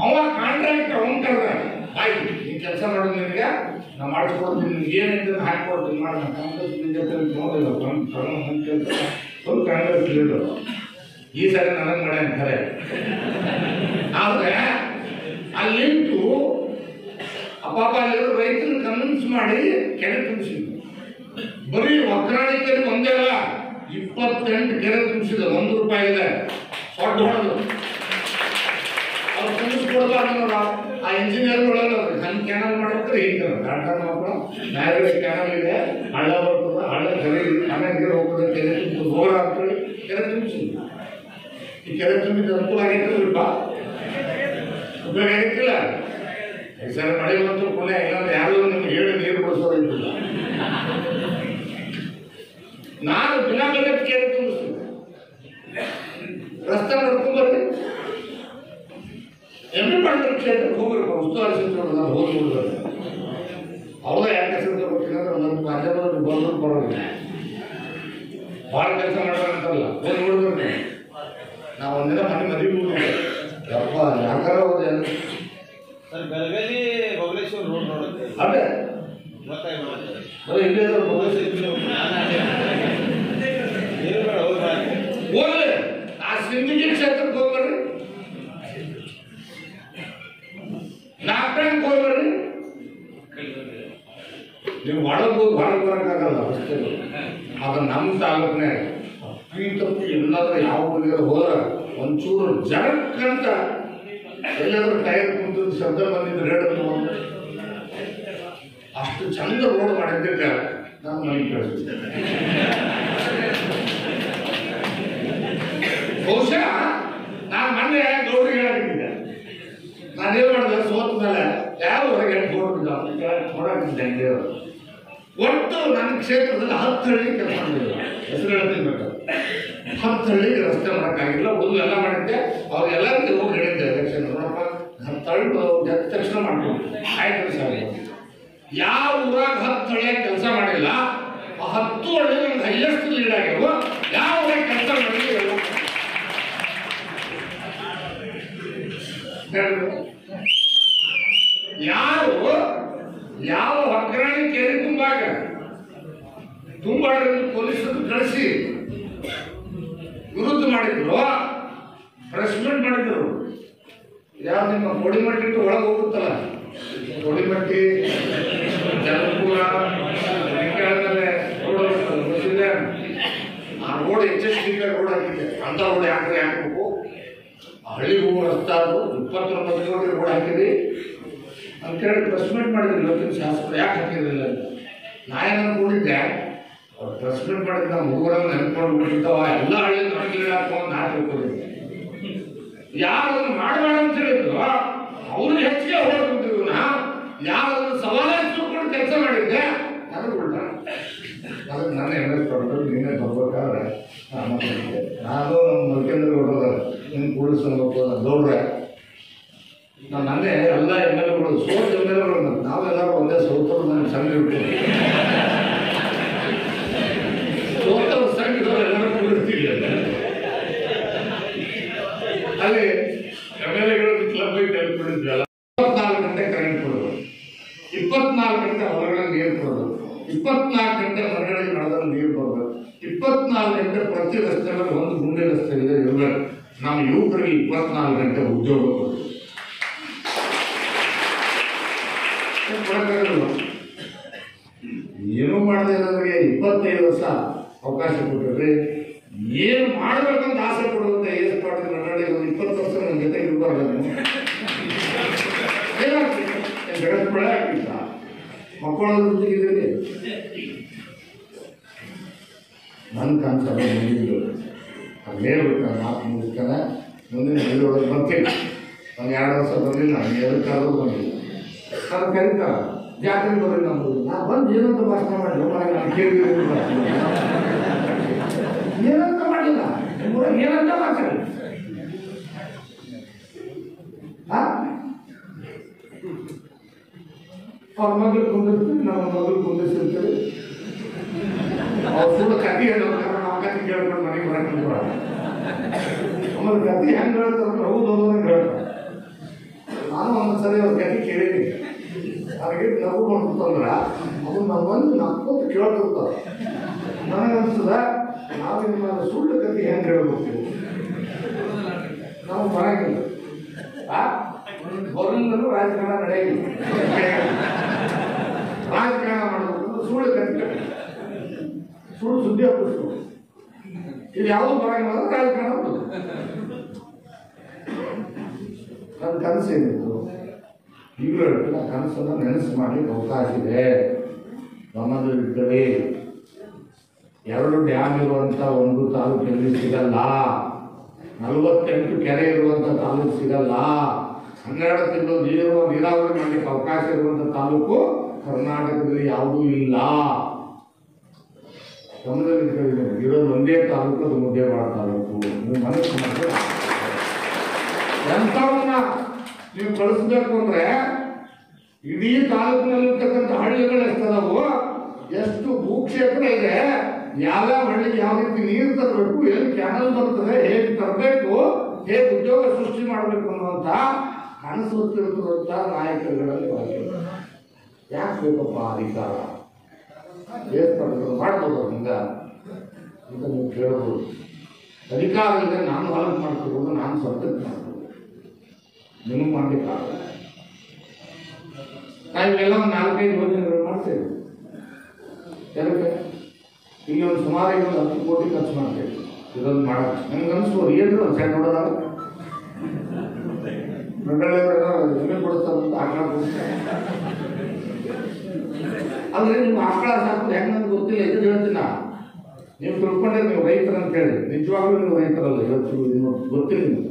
ಅವ ಕಾಂಟ್ರಾಕ್ಟ್ ಅವನ್ ಕರೆದ ಆಯ್ತು ಈ ಕೆಲಸ ಮಾಡೋದು ನಿನಗೆ ನಾ ಮಾಡಿಸ್ಕೊಡ್ತೀನಿ ನಿಮ್ಗೆ ಏನಂತ ಹಾಕೊಡ್ತೀನಿ ಮಾಡಿ ನಾನು ಕಾಂಗ್ರೆಸ್ ಬಿಜೆಪಿ ನೋಡಿಲ್ಲ ಕೆಲಸ ಸ್ವಲ್ಪ ಕಾಂಗ್ರೆಸ್ ಲೀಡರ್ ಈ ಸಾರಿ ನನಗೆ ಮಾಡಿ ಅಂತಾರೆ ಆದ್ರೆ ಅಲ್ಲಿಂಟು ಅಪ್ಪಾಪ ಅಲ್ಲಿರೋ ರೈತರು ಕನ್ವಿನ್ಸ್ ಮಾಡಿ ಕೆರೆ ತುಂಬಿಸಿದ್ರು ಬರೀ ಒಕ್ಕರಾಣಿ ಕೆರೆ ಒಂದೇ ಅಲ್ಲ 28 ಕೆರೆ ತುಂಬಿಸಿದ ₹1 ಇದೆ ಸೊಡ್ಡ ಹೊಡೆದು ಅವ್ರು ತುಂಬಿಸ್ಕೊಡ್ಬಾರ್ದು ಆ ಇಂಜಿನಿಯರ್ಗಳೆಲ್ಲ ಹಂಗೆ ಕ್ಯಾನಲ್ ಮಾಡ್ತಾರೆ ಹಿಂಗೆ ಟಾಟಾ ಮಕ್ಕಳು ಮ್ಯಾರೇಜ್ ಕ್ಯಾನಲ್ ಇದೆ ಹಳ್ಳ ಬರ್ತದೆ ಹಳ್ಳ ಕೆರೆ ಆಮೇಲೆ ಹೋಗ್ತದೆ ಕೆರೆ ತುಂಬ ಬೋರ್ ಆಗ್ತದೆ ಕೆರೆ ತುಂಬಿಸಿದ್ರು ಈ ಕೆರೆ ತುಂಬಿದ ಅನುಕೂಲ ಆಗೈತಿಲ್ಪ ಉಪಯೋಗ ಆಗೈತಿಲ್ಲ ಸರ್ ಮಳೆ ಬಂತು ಪುಣ್ಯ ಇಲ್ಲಾಂದ್ರೆ ಯಾರು ನಿಮ್ಗೆ ಹೇಳಿ ನೀರು ಬಿಡಿಸೋದಿಲ್ಲ ನಾನು ದಿನ ಕೆರೆ ತುಂಬಿಸ್ತೀನಿ ರಸ್ತೆ ನೋಡ್ಕೊಂಡು ಬರ್ರಿ ಎಮ್ಮೆ ಮಾಡಿದ್ರೆ ಕ್ಷೇತ್ರಕ್ಕೆ ಹೋಗ್ಬೇಕು ಉಸ್ತುವಾರಿ ಸಚಿವರು ನಾನು ಹೋಗಿ ನೋಡಿದ್ರೆ ಅವ್ರ ಯಾಕೆ ಹೆಸರು ತಗೋತೀನಿ ಅಂದ್ರೆ ನನ್ನ ಪಂಜಾಬ್ ಬಂದ್ರು ಬರೋದಿಲ್ಲ ಭಾಳ ಕೆಲಸ ಮಾಡೋದಂತಲ್ಲ ಹೋಗಿ ನೋಡಿದ್ರೆ ನಾವು ಒಂದಿನ ಮದುವೆ ಹೋಗಿದ್ದೆ ಯಪ್ಪ ಯಾಕಾರ ಹೋದೆ ಸರ್ ಬೆಳಗಾವಿ ಬಬಲೇಶ್ವರ ರೋಡ್ ನೋಡುತ್ತೆ ಅದೇ ಇಲ್ಲೇ ಹೋಗ್ಲಿ ಆ ಸಿಂದಗಿ ಕ್ಷೇತ್ರಕ್ಕೆ ಹೋಗ್ಬೇಡ್ರಿ ನಾಲ್ಕಂಗೆ ಹೋಗ್ಬೇಡ್ರಿ ನೀವು ಒಳಗೆ ಹೋಗಿ ಹೊರಗೆ ಬರೋಕ್ಕಾಗಲ್ಲ ಅಷ್ಟೇ ಅದು ನಮ್ಮ ತಾಲೂಕಿನ ಅಪ್ಪಿ ತಪ್ಪಿ ಎಲ್ಲಾದ್ರೂ ಯಾವ ಊರಿಗೆ ಹೋದ್ರೆ ಒಂಚೂರು ಜನಕ್ಕಂತ ಎಲ್ಲಾದ್ರೂ ಟೈರ್ ಕುಂತು ಶಬ್ದ ಬಂದಿದ್ದು ರೇಡಿಯೋ ಅಷ್ಟು ಚಂದ ರೋಡ್ ಮಾಡಿದ್ದಕ್ಕೆ ನಾನು ಮನೆ ಕಳಿಸ್ತಿದ್ದೆ ಬಹುಶಃ ನಾನು ಮೊನ್ನೆ ಗೌರಿಗೆ ಹೇಳಾಕಿದ್ದೆ ನಾನೇನು ಮಾಡಿದೆ ಸೋತ ಮೇಲೆ ಯಾವ ಹೊರಗೆ ನೋಡಾಕಿದ್ದೆ ಒಟ್ಟು ನನ್ನ ಕ್ಷೇತ್ರದಲ್ಲಿ 10 ಹಳ್ಳಿ ಕೆಲಸ ಮಾಡಿಲ್ಲ ಹೆಸರು ಹೇಳ್ತೀನಿ ಬೇಕಾದ್ರೆ 10 ಹಳ್ಳಿಗೆ ರಸ್ತೆ ಮಾಡೋಕ್ಕಾಗಿಲ್ಲ ಒಂದು ಎಲ್ಲ ಮಾಡಿದ್ದೆ ಅವ್ರಿಗೆಲ್ಲರಿಗೂ ಹೋಗಿ ಹೇಳಿದ್ದೆ ಎಲೆಕ್ಷನ್ ನೋಡಪ್ಪ ತಳ್ಳು ಗೆದ್ದ ತಕ್ಷಣ ಮಾಡ್ಕೊಂಡು ಆಯ್ತು ಸರ್ ಯಾವ ಊರಾಗ 10 ಹಳ್ಳಿಯಾಗ ಕೆಲಸ ಮಾಡಿಲ್ಲ ಆ 10 ಹಳ್ಳಿ ನಮ್ಗೆ ಹೈಯೆಸ್ಟ್ ಲೀಡ್ ಆಗ್ಯಾವ ಯಾವ ಊರಾಗ ಕೆಲಸ ಮಾಡಿಲ್ಲ ಯಾರು ಯಾವ ಒಗ್ಗರಣೆ ಕೆರೆ ತುಂಬಾಡ್ರಿಂದ ಪೊಲೀಸರು ಕಳಿಸಿ ವಿರುದ್ಧ ಮಾಡಿದ್ರು ಪ್ರೆಸ್ ಮೀಟ್ ಮಾಡಿದ್ರು ಯಾವ ನಿಮ್ಮ ಕೋಡಿಮಟ್ಟಿ ಒಳಗೆ ಹೋಗುತ್ತಲ್ಲ ಕೋಡಿಮಟ್ಟಿ ಜಲಪುರ ರೋಡ್ ಆ ರೋಡ್ ರೋಡ್ ಹಾಕಿದೆ ಅಂತ ರೋಡ್ ಯಾಕೆ ಹಾಕಬೇಕು ಹಳ್ಳಿ ಹೋಗೋ ರಸ್ತೆ ಅದು 29 ಕಿಲೋಮೀಟರ್ ರೋಡ್ ಹಾಕಿದ್ರಿ ಅಂತೇಳಿ ಪ್ರೆಸ್ ಮೀಟ್ ಮಾಡಿದ್ರು ಇವತ್ತಿನ ಶಾಸಕರು ಯಾಕೆ ಹಾಕಿರಲಿಲ್ಲ ನಾ ಏನು ಅನ್ಕೊಂಡಿದ್ದೆ ಅವ್ರು ಪ್ರೆಸ್ ಮೀಟ್ ಮಾಡಿದ್ರೆ ನಾವು ಹುಡುಗರನ್ನು ನೆನ್ಕೊಂಡು ಬಿಟ್ಟಿರ್ತಾವ ಎಲ್ಲ ಹಳ್ಳಿ ನನಗೆ ಹಾಕೊಂಡು ನಾ ತಿಳ್ಕೊಂಡಿದ್ದೆ ಯಾರು ಮಾಡಬೇಡ ಅಂತ ಹೇಳಿದ್ರು ಅವ್ರು ಹೆಚ್ಚಿಗೆ ಹೊರಡ್ತಿದ್ರು ನಾ ಯಾರು ಸವಾಲಾಗಿ ತಿಳ್ಕೊಂಡು ಕೆಲಸ ಮಾಡಿದ್ದೆ ನನಗೆ ಉಳ್ಳ ಅದಕ್ಕೆ ನನ್ನ MS ಕೊಟ್ಟರು ನೀನೇ ಬರ್ಬೇಕಾದ್ರೆ ನಾನು ನಮ್ಮ ಮಲ್ಕೇಂದ್ರ ಗೌಡ್ರ ನಿನ್ನ ಕೂಡಿಸ್ಬೇಕು ಗೌಡ್ರೆ ನಾವು ನನ್ನೇ ಎಲ್ಲ MLAಗಳು ಸೋತ MLAಗಳು ನಾವೆಲ್ಲರೂ ಒಂದೇ ಸೋತರು ನನಗೆ ಸಂಘ ಇರ್ತೀವಿ ಸೋತವ್ರ ಸಂಘದವ್ರು ಎಲ್ಲರೂ ಕೂಡಿರ್ತೀವಿ ಅಲ್ಲಿ MLAಗಳು ಕ್ಲಬ್ ಕೊಡಿದ್ವಲ್ಲ 24 ಗಂಟೆ ಕರೆಂಟ್ ಕೊಡೋದು 24 ಗಂಟೆ ಹೊರಗಡೆ ನೀರು ಕೊಡೋದು 24 ಗಂಟೆ ಹೊರಗಡೆ ನಡೆದಲ್ಲಿ ನೀರು ಬರೋದು 24 ಗಂಟೆ ಪ್ರತಿ ರಸ್ತೆಗಳಲ್ಲಿ ಒಂದು ಗುಂಡೆ ರಸ್ತೆ ಇದೆ ಇರಬೇಕು ನಮ್ಮ ಯುವಕರಿಗೆ 24 ಗಂಟೆ ಉದ್ಯೋಗ ಕೊಡೋದು ಏನೂ ಮಾಡದೆ ಇರೋರಿಗೆ 25 ವರ್ಷ ಅವಕಾಶ ಕೊಟ್ಟಿರ್ರಿ ಏನು ಮಾಡ್ಬೇಕಂತ ಆಸೆ ಪಡುವಂತ ಎಷ್ಟು ಪಾಠದ ನಡೆ 20 ವರ್ಷ ನನ್ನ ಜೊತೆ ಇರಬಾರ್ದು ಏನಾಗ್ತದೆ ಜಗತ್ ಬೆಳೆ ಆಗ್ತಿತ್ತ ಮಕ್ಕಳ ಜೊತೆಗಿದ್ದೀರಿ ನನ್ನ ಕನಸಲ್ಲ ಮುಗಿದ್ರು ಅದು ಹೇಳ್ಬೇಕು ನಾನು ಮಾತು ಮುಗಿಸ್ತಾನೆ ಮುಂದಿನ ಬೆಳೆಯೊಳಗೆ ಬರ್ತೀನಿ ಒಂದು 2 ವರ್ಷ ಬಂದಿಲ್ಲ ನಾನು ಎದಕ್ಕಾದ್ರೂ ಬಂದಿಲ್ಲ ನಾನು ಕರೀತಾರ ಜಾತ್ರೆ ಬರ್ರಿ ನಮ್ಮದು ನಾ ಬಂದು ಏನಂತ ಭಾಷಣ ಮಾಡಿಲ್ಲ ನಾನು ಕೇಳಿದ್ರು ಏನಂತ ಮಾಡಿಲ್ಲ ಏನಂತ ಮಾತಾಡಿ ಅವ್ರ ಮಗಳು ಕುಂದಿರ್ತೀವಿ, ನಮ್ಮ ಮಗಳು ಕುಂದಿರ್ಸಿರ್ತೀವಿ. ಅವ್ರು ಸುಳ್ಳು ಕತೆ ಹೇಳ್ತಾರೆ, ನಾವು ಕತೆ ಕೇಳ್ಕೊಂಡು ಮನೆಗೆ ಬರೋಣ. ಆಮೇಲೆ ಕತೆ ಹೆಂಗೆ ಹೇಳ್ತಾರೆ, ಹೌದು ಹೇಳ್ತಾರೆ. ನಾನು ಒಂದ್ಸರಿ ಅವ್ರ ಕತೆ ಕೇಳಿದ್ದೀನಿ. ಅವ್ರಿಗೆ ನಗು ಮಾಡ್ತಂದ್ರ ಅದು ನಾವು ಬಂದು ನಕ್ಕೋದು ಕೇಳ್ತಿರ್ತಾರೆ. ನನಗನ್ಸ್ತದ ನಾವು ನಿಮ್ಮ ಸುಳ್ಳು ಕತೆ ಹೆಂಗೆ ಹೇಳ್ಬೇಕು, ನಾವು ಬರಂಗಿಲ್ಲ. ಬರೋದು ರಾಜಕಾರಣ ನಡೆಯಂಗಿಲ್ಲ. ರಾಜಕಾರಣ ಮಾಡಬೇಕು, ಸುಳ್ಳು ಕತೆ ಸುಳ್ಳು ಸುದ್ದಿ ಹಾಕಿಸ್ತು. ಇದು ಯಾವುದು ಬರಂಗಿಲ್ಲ, ರಾಜಕಾರಣ ಮಾಡೋದು. ನನ್ನ ಕನಸು ಏನಿತ್ತು, ಈಗಲೂ ಹೇಳ್ತೀನಿ, ಆ ಕನಸನ್ನು ನೆನಸು ಮಾಡಲಿಕ್ಕೆ ಅವಕಾಶ ಇದೆ. ಗಮನದಲ್ಲಿರ್ತವೆ. 2 ಡ್ಯಾಮ್ ಇರುವಂಥ ಒಂದು ತಾಲೂಕಿನಲ್ಲಿ ಸಿಗಲ್ಲ, 48 ಕೆರೆ ಇರುವಂಥ ತಾಲೂಕು ಸಿಗಲ್ಲ, 12 ತಿಂಗಳು ನೀರಾವರಿ ಮಾಡಲಿಕ್ಕೆ ಅವಕಾಶ ಇರುವಂಥ ತಾಲೂಕು ಕರ್ನಾಟಕದಲ್ಲಿ ಯಾವುದೂ ಇಲ್ಲ. ಗಮನದಲ್ಲಿ ಇರೋದು ಒಂದೇ ತಾಲೂಕು, ಅದು ಮುದ್ದೇಬಿಹಾಳ ತಾಲೂಕು. ನೀವು ಮನಸ್ಸು ಮಾಡಿದ್ರೆ ಎಂಥವನ್ನ ನೀವು ಕಳಿಸ್ಬೇಕು ಅಂದ್ರೆ ಇಡೀ ತಾಲೂಕಿನಲ್ಲಿರ್ತಕ್ಕಂಥ ಹಳ್ಳಿಗಳು ಎಷ್ಟದಾವು, ಎಷ್ಟು ಭೂಕ್ಷೇತ್ರ ಇದೆ, ಯಾವ್ಯಾವ ಹಳ್ಳಿಗೆ ಯಾವ ರೀತಿ ನೀರು ತರಬೇಕು, ಎಲ್ಲಿ ಕ್ಯಾನಲ್ ಬರ್ತದೆ, ಹೇಗೆ ತರಬೇಕು, ಹೇಗೆ ಉದ್ಯೋಗ ಸೃಷ್ಟಿ ಮಾಡಬೇಕು ಅನ್ನುವಂಥ ಕನಸು ಹೊತ್ತಿರುತ್ತಂಥ ನಾಯಕರುಗಳಲ್ಲಿ ಯಾಕೆ ಬೇಕಪ್ಪ ಅಧಿಕಾರ, ಮಾಡ್ಬೋದು ಹಿಂಗ ಅಂತ ನೀವು ಕೇಳ್ಬೋದು. ಅಧಿಕಾರ ಇದೆ, ನಾನು ಹೊಲಕ್ಕೆ ಮಾಡ್ಕೋಬೋದು, ನಾನು ಸ್ವಂತಕ್ಕೆ ಮಾಡ್ಬೋದು, ನಿಮಗೆ ಮಾಡ್ಲಿಕ್ಕಾಗಲ್ಲ. ನಾವೆಲ್ಲ ಒಂದು 4-5 ಯೋಜನೆಗಳು ಮಾಡ್ತೇವೆ. ಯಾಕೆ ಇಲ್ಲಿ ಒಂದು ಸುಮಾರು 10 ಕೋಟಿ ಖರ್ಚು ಮಾಡ್ತೇವೆ ಇದೊಂದು ಮಾಡೋದು. ನಮ್ಗೆ ಅನಿಸ್ಬೋದು ಏನು ಒಂದು ಸಣ್ಣ ನೋಡೋದ ಜಮೀನು ಕೊಡಿಸ್ತಾರಂತ ಆಕಳ ಕೊಡಿಸ್ತಾರೆ. ಅಂದ್ರೆ ನೀವು ಆಕಳ ಸಾಕೋದು ಹೆಂಗೆ ನಮ್ಗೆ ಗೊತ್ತಿಲ್ಲ, ಇದು ಹೇಳ್ತೀನಿ. ನೀವು ತಿಳ್ಕೊಂಡ್ರೆ ನೀವು ರೈತರ ಅಂತ ಹೇಳಿ, ನಿಜವಾಗ್ಲೂ ನೀವು ರೈತರಲ್ಲ. ಇವತ್ತು ಗೊತ್ತಿಲ್ಲ ನಿಮ್ಗೆ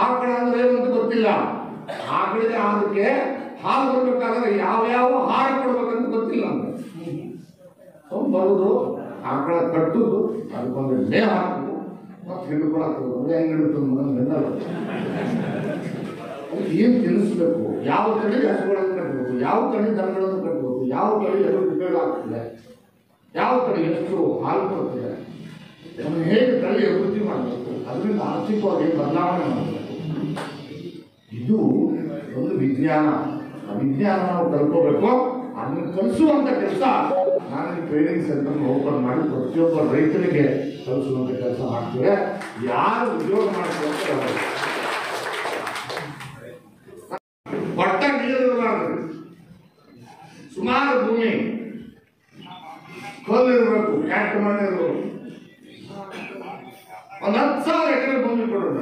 ಆಕಳ ಅಂದ್ರೆ ಏನು ಅಂತ ಗೊತ್ತಿಲ್ಲ. ಆಕಳಿಗೆ ಅದಕ್ಕೆ ಹಾಲು ಬರ್ಬೇಕಾದ್ರೆ ಯಾವ್ಯಾವ ಆಹಾರ ಕೊಡ್ಬೇಕಂತ ಗೊತ್ತಿಲ್ಲ ನಮ್ಗೆ. ಬರೋದು ಆಕಳ ಕಟ್ಟುದು, ಅದಕ್ಕೊಂದು ಮೇವು ಹಾಕುದು, ಮತ್ತೆ ಹಿಡ್ಕೊಳಕೋದು. ಹೆಂಗೆ ಹಿಡಿತದೆ ಬೆನ್ನಲ್ಲ. ಏನು ತಿನ್ನಿಸ್ಬೇಕು, ಯಾವ ತಳಿ ಹಸುಗಳನ್ನು ಕಟ್ಟಬೇಕು, ಯಾವ ತಳಿ ದನಗಳನ್ನು ಕಟ್ಟಬೇಕು, ಯಾವ ತಳಿ ಎಷ್ಟು ಉಪಯೋಗ ಆಗ್ತದೆ, ಯಾವ ತಳಿ ಎಷ್ಟು ಹಾಲು ಕೊಡ್ತದೆ, ಅದನ್ನು ಹೇಗೆ ತಳಿ ಅಭಿವೃದ್ಧಿ ಮಾಡಬೇಕು, ಅದರಿಂದ ಆರ್ಥಿಕವಾಗಿ ಬದಲಾವಣೆ ಮಾಡಬೇಕು. ಇದು ಒಂದು ವಿಜ್ಞಾನ. ಆ ವಿಜ್ಞಾನ ನಾವು ಕಲ್ಕೋಬೇಕು. ಅದನ್ನು ಕಲಿಸುವಂಥ ಕೆಲಸ ನಾನು ಟ್ರೈನಿಂಗ್ ಸೆಂಟರ್ ಓಪನ್ ಮಾಡಿ ಪ್ರತಿಯೊಬ್ಬ ರೈತನಿಗೆ ಕಲಿಸುವಂಥ ಕೆಲಸ ಮಾಡ್ತೀವಿ. ಯಾರು ಉದ್ಯೋಗ ಮಾಡ್ತಾರೆ ಒಟ್ಟ ನೀರಿರಬಾರ್ದು, ಸುಮಾರು ಭೂಮಿ ಕಲ್ಲಿರಬೇಕು, ಕ್ಯಾಟ್ ಮಣ್ಣಿರಬೇಕು. ಒಂದು 10,000 ಎಕರೆ ಭೂಮಿ ಕೊಡೋಣ,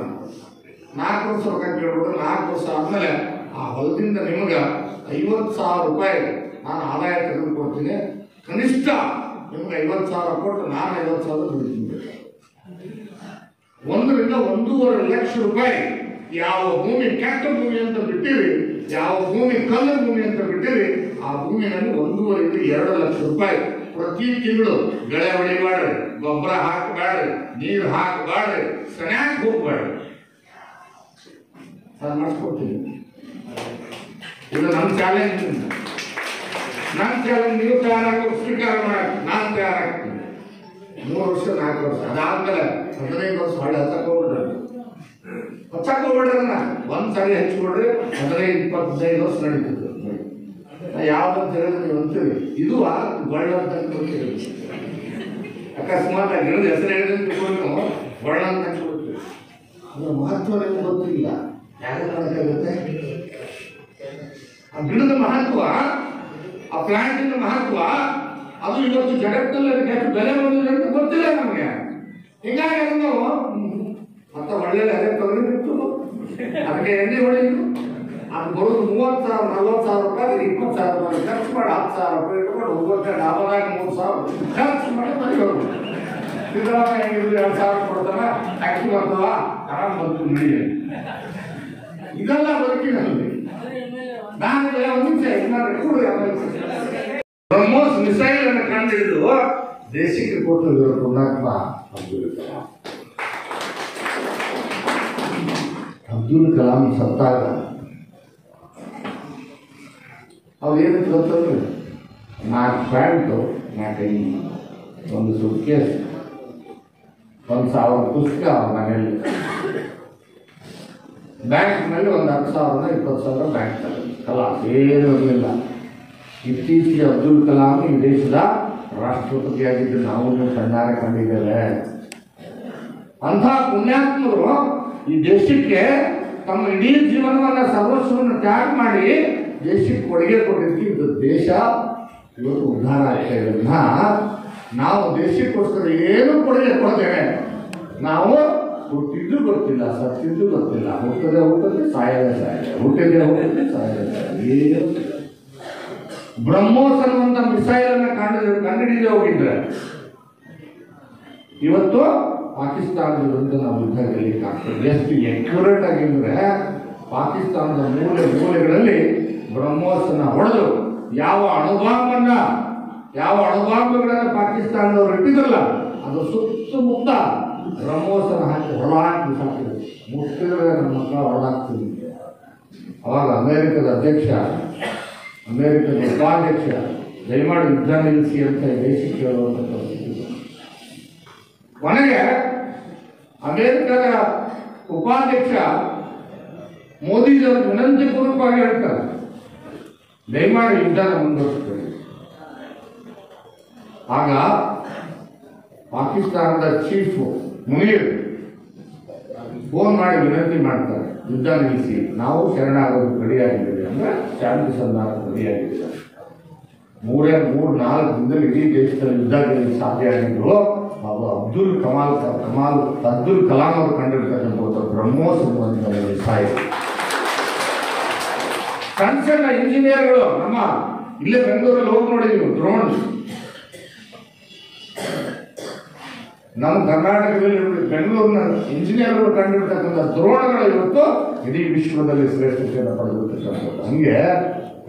4 ವರ್ಷ ರೊಕ್ಕ ಕೇಳ್ಬಿಟ್ಟು 4 ವರ್ಷ ಆದ್ಮೇಲೆ ಆ ಹೊಲದಿಂದ ನಿಮಗೆ 50,000 ರೂಪಾಯಿ ನಾನು ಆದಾಯ ತೆಗೆದುಕೊಡ್ತೀನಿ. ಕನಿಷ್ಠ ನಿಮ್ಗೆ 50,000 ಕೊಟ್ಟು ನಾನು 50,000 ದುಡಿತೀನಿ. 1 ರಿಂದ 1.5 ಲಕ್ಷ ರೂಪಾಯಿ ಯಾವ ಭೂಮಿ ಕೆಟ್ಟ ಭೂಮಿ ಅಂತ ಬಿಟ್ಟಿರಿ, ಯಾವ ಭೂಮಿ ಕಲ್ಲು ಭೂಮಿ ಅಂತ ಬಿಟ್ಟಿರಿ, ಆ ಭೂಮಿನಲ್ಲಿ 1.5 ರಿಂದ 2 ಲಕ್ಷ ರೂಪಾಯಿ ಪ್ರತಿ ತಿಂಗಳು ಬೆಳೆ ಹೊಡಿಬೇಡ್ರಿ, ಗೊಬ್ಬರ ಹಾಕಬೇಡ್ರಿ, ನೀರು ಹಾಕಬೇಡ್ರಿ, ಸರಿಯಾಗಿ ಹೋಗ್ಬೇಡ್ರಿ. ನಾನು ಮಾಡಿಸ್ಕೊಡ್ತೀನಿ. ಇದು ನಮ್ಮ ಚಾಲೆಂಜ್. ನನ್ನ ಚಾಲೆಂಜ್ ನೀವು ತಯಾರಾಗೋ ಸ್ವೀಕಾರ ಮಾಡಕ್ಕೆ ನಾನು ತಯಾರಾಗ್ತೀನಿ. 3 ವರ್ಷ 4 ವರ್ಷ ಅದಾದ್ಮೇಲೆ 15 ವರ್ಷ ಹೊಳ್ಳಿ ಹಚ್ಚಕ್ಕೆ ಹೋಗ್ಬಿಡ್ರನ್ನ ಒಂದ್ಸರಿ ಹಚ್ಚಿಬಿಡ್ರಿ, 15-25 ವರ್ಷ ನಡೀತದೆ. ಯಾವ್ದಂತ ಹೇಳಿದ್ರೆ ನೀವು ಅಂತೀರಿ ಇದು ಗೊಳ್ಳ ಅಂತ ಗೊತ್ತಿರಿ. ಅಕಸ್ಮಾತ್ ಆ ಗಿಡದ ಹೆಸರು ಹೇಳಿದ್ರೆ ತಿಳ್ಕೊಂಡು ಗೊಳ್ಳ ಅಂತ ಹಚ್ಚಿಬಿಡ್ತೀವಿ. ಅದರ ಮಹತ್ವ ನಿಮ್ಗೆ ಗೊತ್ತಿಲ್ಲ. ಯಾರು ಮಾಡೋಕ್ಕಾಗುತ್ತೆ? ಆ ಗಿಡದ ಮಹತ್ವ, ಆ ಪ್ಲಾಂಟಿನ ಮಹತ್ವ, ಅದು ಇವತ್ತು ಜಗತ್ತಿನಲ್ಲಿ ಅದಕ್ಕೆ ಎಷ್ಟು ಬೆಲೆ ಬಂದಿದೆ ಅಂತ ಗೊತ್ತಿಲ್ಲ ನಮಗೆ. ಹೀಗಾಗಿ ಅದನ್ನು ಮತ್ತೆ ಒಳ್ಳೆ ಅದೇ ತೊಗರಿ ಬಿಟ್ಟು ಅದಕ್ಕೆ ಎಣ್ಣೆ ಹೊಡೆಯಿತು. ಅದು ಬರೋದು 30,000-40,000 ರೂಪಾಯಿ, 20,000 ರೂಪಾಯಿ ಖರ್ಚು ಮಾಡಿ 10,000 ರೂಪಾಯಿ ಇಟ್ಕೊಂಡು ಹೋಗೋಕ್ಕೆ ಲಾಭದಾಗ 3,000 ಖರ್ಚು ಮಾಡಿ ಮನೆ ಹೋಗ್ಬೋದು. ಸಿದ್ದರಾಮಯ್ಯ ಹೆಂಗಿದ್ರು 2,000 ಕೊಡ್ತಾರ, ಟ್ಯಾಕ್ಸಿ ಬರ್ತಾವ, ಆರಾಮ್ ಬಂತು ನಡಿ. ಇದೆಲ್ಲ ಬದುಕಿನಲ್ಲಿ ನಾನು ಒಂದು ಬ್ರಹ್ಮೋಸ್ ಮಿಸೈಲ್ ಅನ್ನು ಕಂಡುಹಿಡಿದು ದೇಶಕ್ಕೆ ಕೊಟ್ಟಿರುವ ಪುಣ್ಯಾತ್ಮ ಅಬ್ದುಲ್ ಕಲಾಂ ಸತ್ತಾಗ ಅವ್ರು ಏನಂತ ಗೊತ್ತಂದ್ರೆ 4 ಪ್ಯಾಂಟು 4 ಅಂಗಿ, ಒಂದು ಸುಟ್ಕೇಸ್, 1,000 ಪುಸ್ತಕ ಅವ್ರ ಮನೆಯಲ್ಲಿ, ಬ್ಯಾಂಕ್ನಲ್ಲಿ ಒಂದು 10,000 20,000 ಬ್ಯಾಂಕ್ನಲ್ಲಿ ಕಲಾಸ್ ಏನೂ ಇರಲಿಲ್ಲ. ಇತ್ತೀಚೆಗೆ ಅಬ್ದುಲ್ ಕಲಾಂ ಈ ದೇಶದ ರಾಷ್ಟ್ರಪತಿಯಾಗಿದ್ದು ನಾವು ಕಣ್ಣಾರೆ ಕಂಡಿದ್ದೇವೆ. ಅಂಥ ಪುಣ್ಯಾತ್ಮರು ಈ ದೇಶಕ್ಕೆ ತಮ್ಮ ಇಡೀ ಜೀವನವನ್ನು ಸರ್ವಸ್ವವನ್ನು ತ್ಯಾಗ ಮಾಡಿ ದೇಶಕ್ಕೆ ಕೊಡುಗೆ ಕೊಟ್ಟಿದ್ದಕ್ಕೆ ಇದು ದೇಶ ಇವತ್ತು ಉದ್ಧಾರ ಆಗ್ತಾ ಇದೆ. ನಾವು ದೇಶಕ್ಕೋಸ್ಕರ ಏನು ಕೊಡುಗೆ ಕೊಡ್ತೇವೆ. ನಾವು ಹುಟ್ಟಿದ್ದು ಗೊತ್ತಿಲ್ಲ, ಸತ್ತಿದ್ದು ಗೊತ್ತಿಲ್ಲ, ಹುಟ್ಟದೆ ಸಾಯದೆ ಹುಟ್ಟಿದೆ ಸಾಯದೆ ಏನು. ಬ್ರಹ್ಮೋಸ್ ಅನ್ನುವಂಥ ಮಿಸೈಲನ್ನು ಕಂಡುಹಿಡಿದೇ ಹೋಗಿದ್ರೆ ಇವತ್ತು ಪಾಕಿಸ್ತಾನದ ವಿರುದ್ಧ ನಾವು ಯುದ್ಧ ಗೆಲ್ಲಕ್ಕಾಗ್ತದೆ. ಎಷ್ಟು ಎಕ್ಯುರೇಟ್ ಆಗಿದ್ರೆ ಪಾಕಿಸ್ತಾನದ ಮೂಲೆಗಳಲ್ಲಿ ಬ್ರಹ್ಮೋಸನ್ನ ಹೊಡೆದು ಯಾವ ಅಣುಬಾಂಬುಗಳನ್ನ ಪಾಕಿಸ್ತಾನದವರು ಇಟ್ಟಿದ್ರಲ್ಲ ಅದು ಸುತ್ತಮುತ್ತ ಬ್ರಹ್ಮೋಸನ ಹಾಕಿ ಹೊರಹಾಕಿ ಸಾಕಿದ್ರು. ಮುಟ್ಟಿದ್ರೆ ನಮ್ಮ ಮಕ್ಕಳ ಹೊರಹಾಕ್ತೀವಿ. ಅವಾಗ ಅಮೇರಿಕದ ಉಪಾಧ್ಯಕ್ಷ ದಯಮಾಡಿ ಯುದ್ಧ ನಿಲ್ಲಿಸಿ ಅಂತ ದೇಶಕ್ಕೆ ಕೇಳುವಂಥ ಪರಿಸ್ಥಿತಿ. ಕೊನೆಗೆ ಅಮೇರಿಕದ ಉಪಾಧ್ಯಕ್ಷ ಮೋದಿಜಿಯವರು ವಿನಂತಿ ಪೂರ್ವಕವಾಗಿ ಹೇಳ್ತಾರೆ, ದಯಮಾಡಿ ಯುದ್ಧನ ಮುಂದುವರಿಸ್ತಾರೆ. ಆಗ ಪಾಕಿಸ್ತಾನದ ಚೀಫ್ ಮುನೀರ್ ಫೋನ್ ಮಾಡಿ ವಿನಂತಿ ಮಾಡ್ತಾರೆ, ಯುದ್ಧ ನಿಲ್ಲಿಸಿ, ನಾವು ಶರಣಾಗೋದು ರೆಡಿಯಾಗಿದ್ದೇವೆ ಅಂದ್ರೆ ಶಾಂತಿ ಸಂಧಾನ ರೆಡಿಯಾಗಿದ್ದಾರೆ. 3-4 ದಿನದಲ್ಲಿ ಇಡೀ ದೇಶದಲ್ಲಿ ಯುದ್ಧ ಗೆಲ್ಲಲು ಸಾಧ್ಯ ಆಗಿದ್ರು. ಅದು ಅಬ್ದುಲ್ ಕಲಾಂ ಅವರು ಕಂಡಿರ್ತಕ್ಕಂಥ ಬ್ರಹ್ಮೋಸ್ ಮಿಸೈಲ್. ಸಣ್ಣ ಇಂಜಿನಿಯರ್ಗಳು ನಮ್ಮ ಇಲ್ಲೇ ಬೆಂಗಳೂರಲ್ಲಿ ಹೋಗಿ ನೋಡಿದ್ವಿ. ಡ್ರೋನ್ ನಮ್ಮ ಕರ್ನಾಟಕದಲ್ಲಿ ಬೆಂಗಳೂರಿನ ಇಂಜಿನಿಯರ್ಗಳು ಕಂಡಿರ್ತಕ್ಕಂಥ ದ್ರೋಣಗಳು ಇವತ್ತು ಇಡೀ ವಿಶ್ವದಲ್ಲಿ ಶ್ರೇಷ್ಠತೆಯನ್ನು ಪಡೆದಿರ್ತಕ್ಕಂಥದ್ದು. ಹಂಗೆ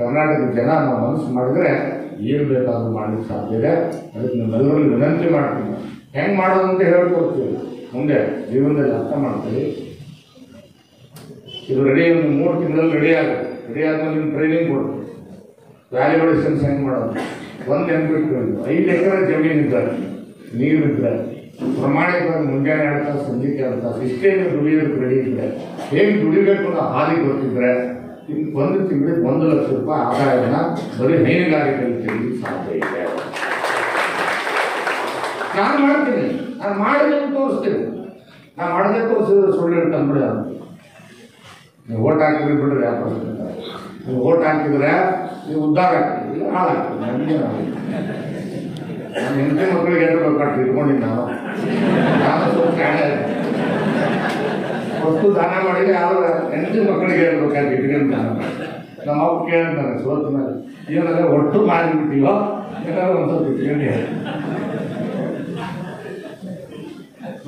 ಕರ್ನಾಟಕದ ಜನ ನಾವು ಮನಸ್ಸು ಮಾಡಿದ್ರೆ ಏನು ಬೇಕಾದ್ರೂ ಮಾಡಲಿಕ್ಕೆ ಸಾಧ್ಯ ಇದೆ. ಅದಕ್ಕೆ ನಮ್ಮೆಲ್ಲರಲ್ಲಿ ವಿನಂತಿ ಮಾಡ್ತೀವಿ, ಹೆಂಗೆ ಮಾಡೋದು ಅಂತ ಹೇಳ್ಕೊಡ್ತೀವಿ. ಮುಂದೆ ಜೀವನದಲ್ಲಿ ಅರ್ಥ ಮಾಡ್ತೀವಿ. ಇದು ರೆಡಿ ಒಂದು 3 ತಿಂಗಳಲ್ಲಿ ರೆಡಿ ಆದ್ಮೇಲೆ ನಿಮ್ಮ ಟ್ರೈನಿಂಗ್ ಕೊಡ್ತೀವಿ. ವ್ಯಾಲ್ಯುವೇಷನ್ಸ್ ಹೆಂಗೆ ಮಾಡೋದು, ಒಂದು ನೆನ್ಬಿಟ್ಟು 5 ಎಕರೆ ಜಮೀನಿದ್ದಾರೆ, ನೀರಿದ್ರೆ ಪ್ರಾಮಾಣಿಕವಾಗಿ ಮುಂಜಾನೆ 2 ತಾಸು ಸಂಜೆ 2 ತಾಸು ಇಷ್ಟೇ ನೀವು ದುಡಿಯೋದಕ್ಕೆ ರೆಡಿ ಇದ್ರೆ, ಹೇಗೆ ದುಡಿಬೇಕು ಅನ್ನೋ ಹಾದಿ ಗೊತ್ತಿದ್ರೆ ಒಂದು ತಿಂಗಳಿಗೆ 1 ಲಕ್ಷ ರೂಪಾಯಿ ಆದಾಯನ ಬರೀ ಹೈನುಗಾರಿಕೆಯಲ್ಲಿ ತೆಗೆದು ಸಾಧ್ಯ ಇದೆ. ನಾನು ಮಾಡ್ತೀನಿ, ನಾನು ಮಾಡಿದ್ರೆ ತೋರಿಸ್ತೀನಿ. ನಾನು ಮಾಡದೆ ತೋರಿಸಿದ್ರೆ ಸುಳ್ಳು ಹೇಳ್ತಾನೆ ಅಂತ. ನೀವು ಓಟ್ ಹಾಕಿದ್ರೆ ಬಿಡ್ರಿ, ವ್ಯಾಪಾರ ನೀವು ಓಟ್ ಹಾಕಿದ್ರೆ ನೀವು ಉದ್ಧಾರ ಆಗ್ತೀವಿ, ಇಲ್ಲ ಹಾಳಾಗ್ತೀವಿ. ನನಗೆ ನಾನು ಹೆಂಡತಿ ಮಕ್ಕಳಿಗೆ ಹೇಳ್ಬೇಕಾಗ್ತದೆ ಇಟ್ಕೊಂಡಿದ್ದು ನಾನು ಸ್ವಲ್ಪ ವಸ್ತು ದಾನ ಮಾಡಿದ್ರೆ ಯಾವ ಹೆಂಡತಿ ಮಕ್ಕಳಿಗೆ ಹೇಳ್ಬೇಕಾದ್ರೆ ಇಟ್ಕೊಂಡು ನಮ್ಮ ಅಪ್ಪ ಕೇಳ್ತಾನೆ ಸೋತ ಮೇಲೆ ಏನಾದ್ರೆ ಒಟ್ಟು ಮಾಡಿಬಿಟ್ಟಿವೋ ಏನಾದ್ರು ಒಂದು ಸ್ವಲ್ಪ ಇಟ್ಕೊಂಡು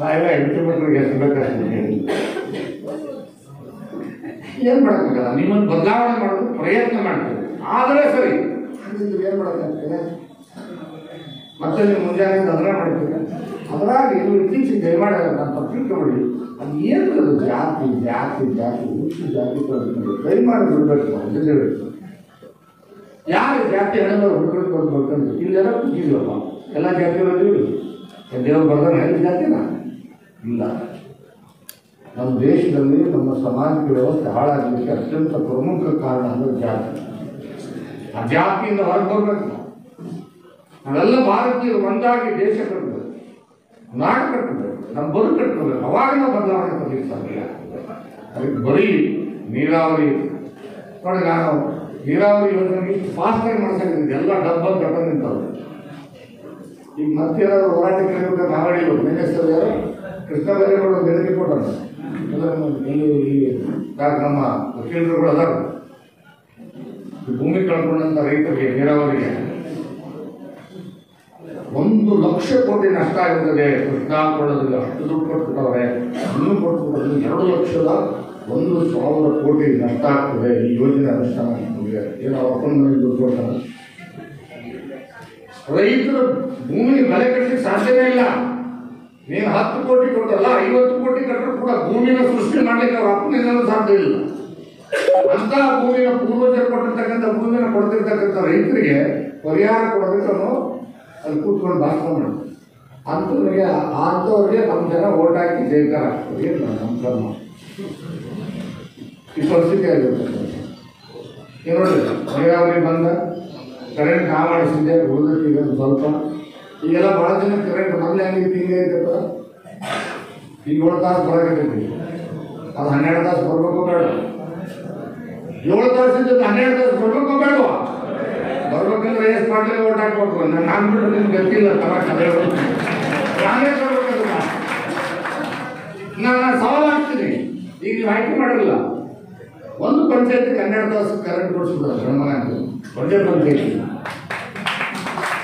ನಾವೆಲ್ಲ ಹೆಂಡತಿ ಮಕ್ಕಳಿಗೆ ಎಷ್ಟು ಬೇಕಷ್ಟು ಏನು ಮಾಡೋಕ್ಕಾಗಲ್ಲ. ನಿಮ್ಮನ್ನು ಬದಲಾವಣೆ ಮಾಡೋದು ಪ್ರಯತ್ನ ಮಾಡ್ತೀವಿ, ಆದರೆ ಸರಿ ಏನು ಮಾಡೋಕ್ಕಾಗ್ತದೆ. ಮತ್ತೆ ನೀವು ಮುಂಜಾನೆ ಅದನ್ನ ಮಾಡ್ತೀರ. ಅದರಾಗಿ ನೀವು ಇತ್ತೀಚೆಗೆ ದಯಮಾಡಿ ನಾನು ತಪ್ಪಿಟ್ಕೊಬಿಡಿ. ಅದು ಏನು ಜಾತಿ ಹುಚ್ಚು ಜಾತಿ ದಯಮಾಡಿ ಬಿಡಬೇಕು ಅಂತ ಹೇಳಬೇಕು. ಯಾರು ಜಾತಿ ಹೆಣ್ಣು ಹುಡುಗರು ಬರ್ಬೇಕಂದ್ರೆ ಇಲ್ಲೆಲ್ಲ ಕೂತಿದ್ವಪ್ಪ, ಎಲ್ಲ ಜಾತಿಗಳು ದೇವ್ರು ಬರ್ದಾನೆ ಎಲ್ಲ ಜಾತಿನ ಇಲ್ಲ. ನಮ್ಮ ದೇಶದಲ್ಲಿ ನಮ್ಮ ಸಾಮಾಜಿಕ ವ್ಯವಸ್ಥೆ ಹಾಳಾಗಲಿಕ್ಕೆ ಅತ್ಯಂತ ಪ್ರಮುಖ ಕಾರಣ ಅಂದರೆ ಜಾತಿ. ಆ ಜಾತಿಯಿಂದ ಹೊರಗೆ ಬರ್ಬೇಕು. ನಾವೆಲ್ಲ ಭಾರತೀಯರು ಒಂದಾಗಿ ದೇಶ ಕಟ್ಟಬೇಕು, ನಾಡು ಕಟ್ಟಬೇಕು, ನಮ್ಮ ಬದುಕು ಕಟ್ಟಬೇಕು. ಅವಾಗ ನಾವು ಬದಲಾವಣೆ ತರಲಿಕ್ಕೆ ಸಾಧ್ಯ. ಅದಕ್ಕೆ ಬರೀ ನೀರಾವರಿ ನೋಡಿ, ನಾನು ನೀರಾವರಿ ಯೋಜನೆಗೆ ಇಷ್ಟು ಫಾಸ್ಟಾಗಿ ಮಾಡ್ಸಂಗಿದ್ದೆ, ಎಲ್ಲ ಡಬ್ಬಲ್ ಕಟ್ಟ ನಿಂತವ್ರು. ಈಗ ಮತ್ತೆ ಏನಾದ್ರು ಹೋರಾಟ ಕೇಳಬೇಕಾದ್ರೆ ನಾವಡಿಗಳು ಮಿನಿಸ್ಟರ್ ಯಾರು ಕೃಷ್ಣ ಬೈರೇಗೌಡ ಬೆದರಿಕೆ ಕೊಟ್ಟರು. ಇಲ್ಲಿ ನಮ್ಮ ವಕೀಲರುಗಳು ಅದಾರ, ಭೂಮಿ ಕಳ್ಕೊಂಡಂತ ರೈತರಿಗೆ ನೀರಾವರಿಗೆ 1 ಲಕ್ಷ ಕೋಟಿ ನಷ್ಟ ಆಗಿರ್ತದೆ. ಕೃಷ್ಣ ಕೊಡೋದಿಲ್ಲ, ಅಷ್ಟು ದುಡ್ಡು ಕೊಟ್ಬಿಟ್ಟವ್ರೆ, ಇನ್ನೂ ಕೊಟ್ಬಿಟ್ಟು 2,01,000 ಕೋಟಿ ನಷ್ಟ ಆಗ್ತದೆ ಈ ಯೋಜನೆ ಅನುಷ್ಠಾನ. ಏನು ಅವ್ರ ಅಪ್ಪನ ಮನೆಗೆ ದುಡ್ಡು ಕೊಡ್ತಾರೆ. ರೈತರು ಭೂಮಿ ಬೆಲೆ ಕಟ್ಟಲಿಕ್ಕೆ ಸಾಧ್ಯನೇ ಇಲ್ಲ. ನೀನು 10 ಕೋಟಿ ಕೊಟ್ಟಲ್ಲ, 50 ಕೋಟಿ ಕಟ್ಟರು ಕೂಡ ಭೂಮಿನ ಸೃಷ್ಟಿ ಮಾಡ್ಲಿಕ್ಕೆ ಅವ್ರ ಅಪ್ಪನಿಂದಲೂ ಸಾಧ್ಯ ಇಲ್ಲ. ಅಂತ ಭೂಮಿಯ ಪೂರ್ವಜರು ಕೊಟ್ಟಿರ್ತಕ್ಕಂಥ ಭೂಮಿಯನ್ನು ಕೊಡ್ತಿರ್ತಕ್ಕಂಥ ರೈತರಿಗೆ ಪರಿಹಾರ ಕೊಡಬೇಕು ಅನ್ನೋ ಅಲ್ಲಿ ಕೂತ್ಕೊಂಡು ಭಾಷಣ ಮಾಡಿ ಅಂಥವ್ರಿಗೆ ನಮ್ಮ ಜನ ಓಟ್ ಹಾಕಿ ಜೈಕಾರ ಆಗ್ತದೆ. ಏನು ನಮ್ಮ ಕರ್ಮ ಈ ಪರಿಸ್ಥಿತಿ ಆಗಿರ್ತದೆ. ಈಗ ನೋಡಿ, ನೀರಾವರಿ ಬಂದ ಕರೆಂಟ್ ನಾ ಮಾಡಿಸಿದ್ದೆ, ಉಳಿದಕ್ಕೆ ಈಗ ಸ್ವಲ್ಪ ಈಗೆಲ್ಲ ಭಾಳ ಜನ ಕರೆಂಟ್ ಮೊದಲು ಹೆಂಗಿತ್ತು ಹಿಂಗೆ ಐತಪ್ಪ, ಈಗ 7 ತಾಸು ಬರೋಕೈತಿ, ಅದು 12 ತಾಸು ಬರ್ಬೇಕು ಬೇಡ, 7 ತಾಸಿಂದ 12 ತಾಸು ಬರ್ಬೇಕು ಬೇಡವ, ಬರ್ಬೇಕಂದ್ರೆ ಎಷ್ಟು ಪಾಟ್ಲಿ ಓಟ್ ಹಾಕ್ಬೇಕು. ನಾನು ಬಿಟ್ಟು ನಿಮ್ಗೆ ಗೊತ್ತಿಲ್ಲ ನಾನೇ ಬರ್ಬೇಕಂತ ನಾನು ಸವಾಲು ಹಾಕ್ತೀನಿ. ಈಗ ನೀವು ಆಯ್ಕೆ ಮಾಡಿರಲ್ಲ, ಒಂದು ಪಂಚಾಯತ್ಗೆ 12 ತಾಸು ಕರೆಂಟ್ ಕೊಡಿಸ್ಬಿಡ ಬ್ರಹ್ಮನ ಒಂದೇ ಪಂಚಾಯತಿ,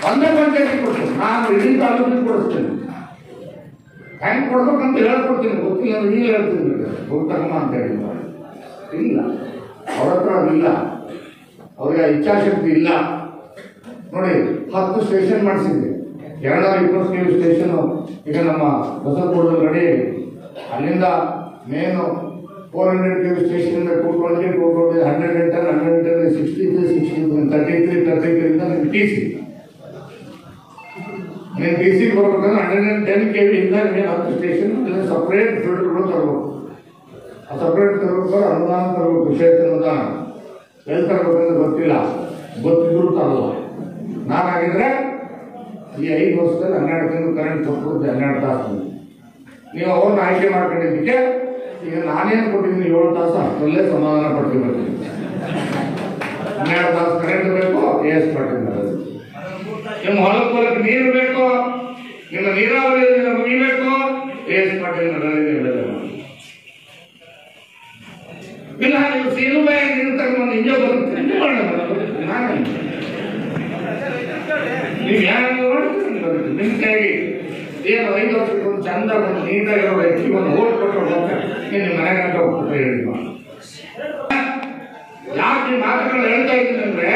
ಒಂದೇ ಪಂಚಾಯತಿ ಕೊಡ್ತೀನಿ, ನಾನು ಇಡೀ ತಾಲೂಕಿಗೆ ಕೊಡಿಸ್ತೇನೆ. ಹೆಂಗೆ ಕೊಡ್ಬೇಕಂತ ಹೇಳ್ಕೊಡ್ತೀನಿ, ಗೊತ್ತಿಲ್ಲ ಅಂದ್ರೆ ಈಗ ಹೇಳ್ತೀನಿ, ಹೋಗ್ತಕ್ಕಮ್ಮ ಅಂತ ಹೇಳಿ. ಇಲ್ಲ, ಅವ್ರ ಹತ್ರ ಅದಿಲ್ಲ, ಅವ್ರಿಗೆ ಇಚ್ಛಾಶಕ್ತಿ ಇಲ್ಲ. ನೋಡಿ, 10 ಸ್ಟೇಷನ್ ಮಾಡಿಸಿದ್ವಿ, 220 ಸ್ಟೇಷನು ಈಗ ನಮ್ಮ ಬಸವಪುರದಲ್ಲಿ ರೆಡಿ. ಅಲ್ಲಿಂದ ಮೇನು 400 KV ಸ್ಟೇಷನಿಂದ 220 110 110 63 33 ಇಂದ ನಿಮ್ಗೆ ಟಿ ಸಿ ನೀವು ಟಿ ಸಿ ಬರ್ಬೇಕಂದ್ರೆ 110 KV ಇಂದ ನೀವು 10 ಸ್ಟೇಷನ್ ಸಪ್ರೇಟ್ ಫಿಲ್ಟರ್ಗಳು ತರಬೇಕು. ಆ ಸಪ್ರೇಟ್ ತರಬೇಕಾದ್ರೆ ಅನುದಾನ ತರಬೇಕು, ವಿಷಯಕ್ಕೆ ಅನುದಾನ ಎಲ್ಲಿ ತರಬೇಕಂದ್ರೆ ಗೊತ್ತಿಲ್ಲ, ಗೊತ್ತಿದ್ರು ತರಲ್ಲ. ನಾನಾಗಿದ್ರೆ ಈ 5 ವರ್ಷದಲ್ಲಿ 12 ತಿಂಗಳು ಕರೆಂಟ್ ಕೊಟ್ಬಿಡ್ತೆ, 12 ತಾಸು. ನೀವು ಅವ್ರನ್ನ ಆಯ್ಕೆ ಮಾಡ್ಕೊಂಡಿದ್ದಕ್ಕೆ ಈಗ ನಾನೇನು ಕೊಟ್ಟಿದ್ದೀನಿ 7 ತಾಸು, ಅಷ್ಟರಲ್ಲೇ ಸಮಾಧಾನ ಪಡ್ತಿರ್ಬೇಕು. 12 ತಾಸು ಕರೆಂಟ್ ಬೇಕು, ಎಸ್ ಪಡ್ತಿದ್ದಾರೆ. ನಿಮ್ಮ ಹೊಲಕ್ಕೆ ನೀರು ಬೇಕು, ನಿಮ್ಮ ನೀರಾವರಿ ಮುಗಿಬೇಕು, ಎಸ್ ಪಾಟೀಲ್ ಇಲ್ಲ. ನೀವು ಸೀಲುಬಾಯಿ ನೀರು ತಗೊಂಡು ಹಿಂಗೆ ಬರುತ್ತೆ, ನೀವು ಯಾರು ಮಾಡ್ತೀರಿ ಬರುತ್ತೆ ನಿಮ್ಮ ಕೈಗೆ. ಏನು 5 ವರ್ಷಕ್ಕೆ ಒಂದು ಚಂದ ಒಂದು ನೀಟಾಗಿರೋ ವ್ಯಕ್ತಿಗೆ ಒಂದು ಓಟ್ ಕೊಟ್ಟು ನಿಮ್ಮ ಮನೆಗೆ ಅಂತ ಹೋಗ್ಬಿಟ್ಟು ಹೇಳಿ. ಯಾಕೆ ಈ ಮಾತುಗಳು ಹೇಳ್ತಾ ಇದ್ದೀನಿ ಅಂದ್ರೆ,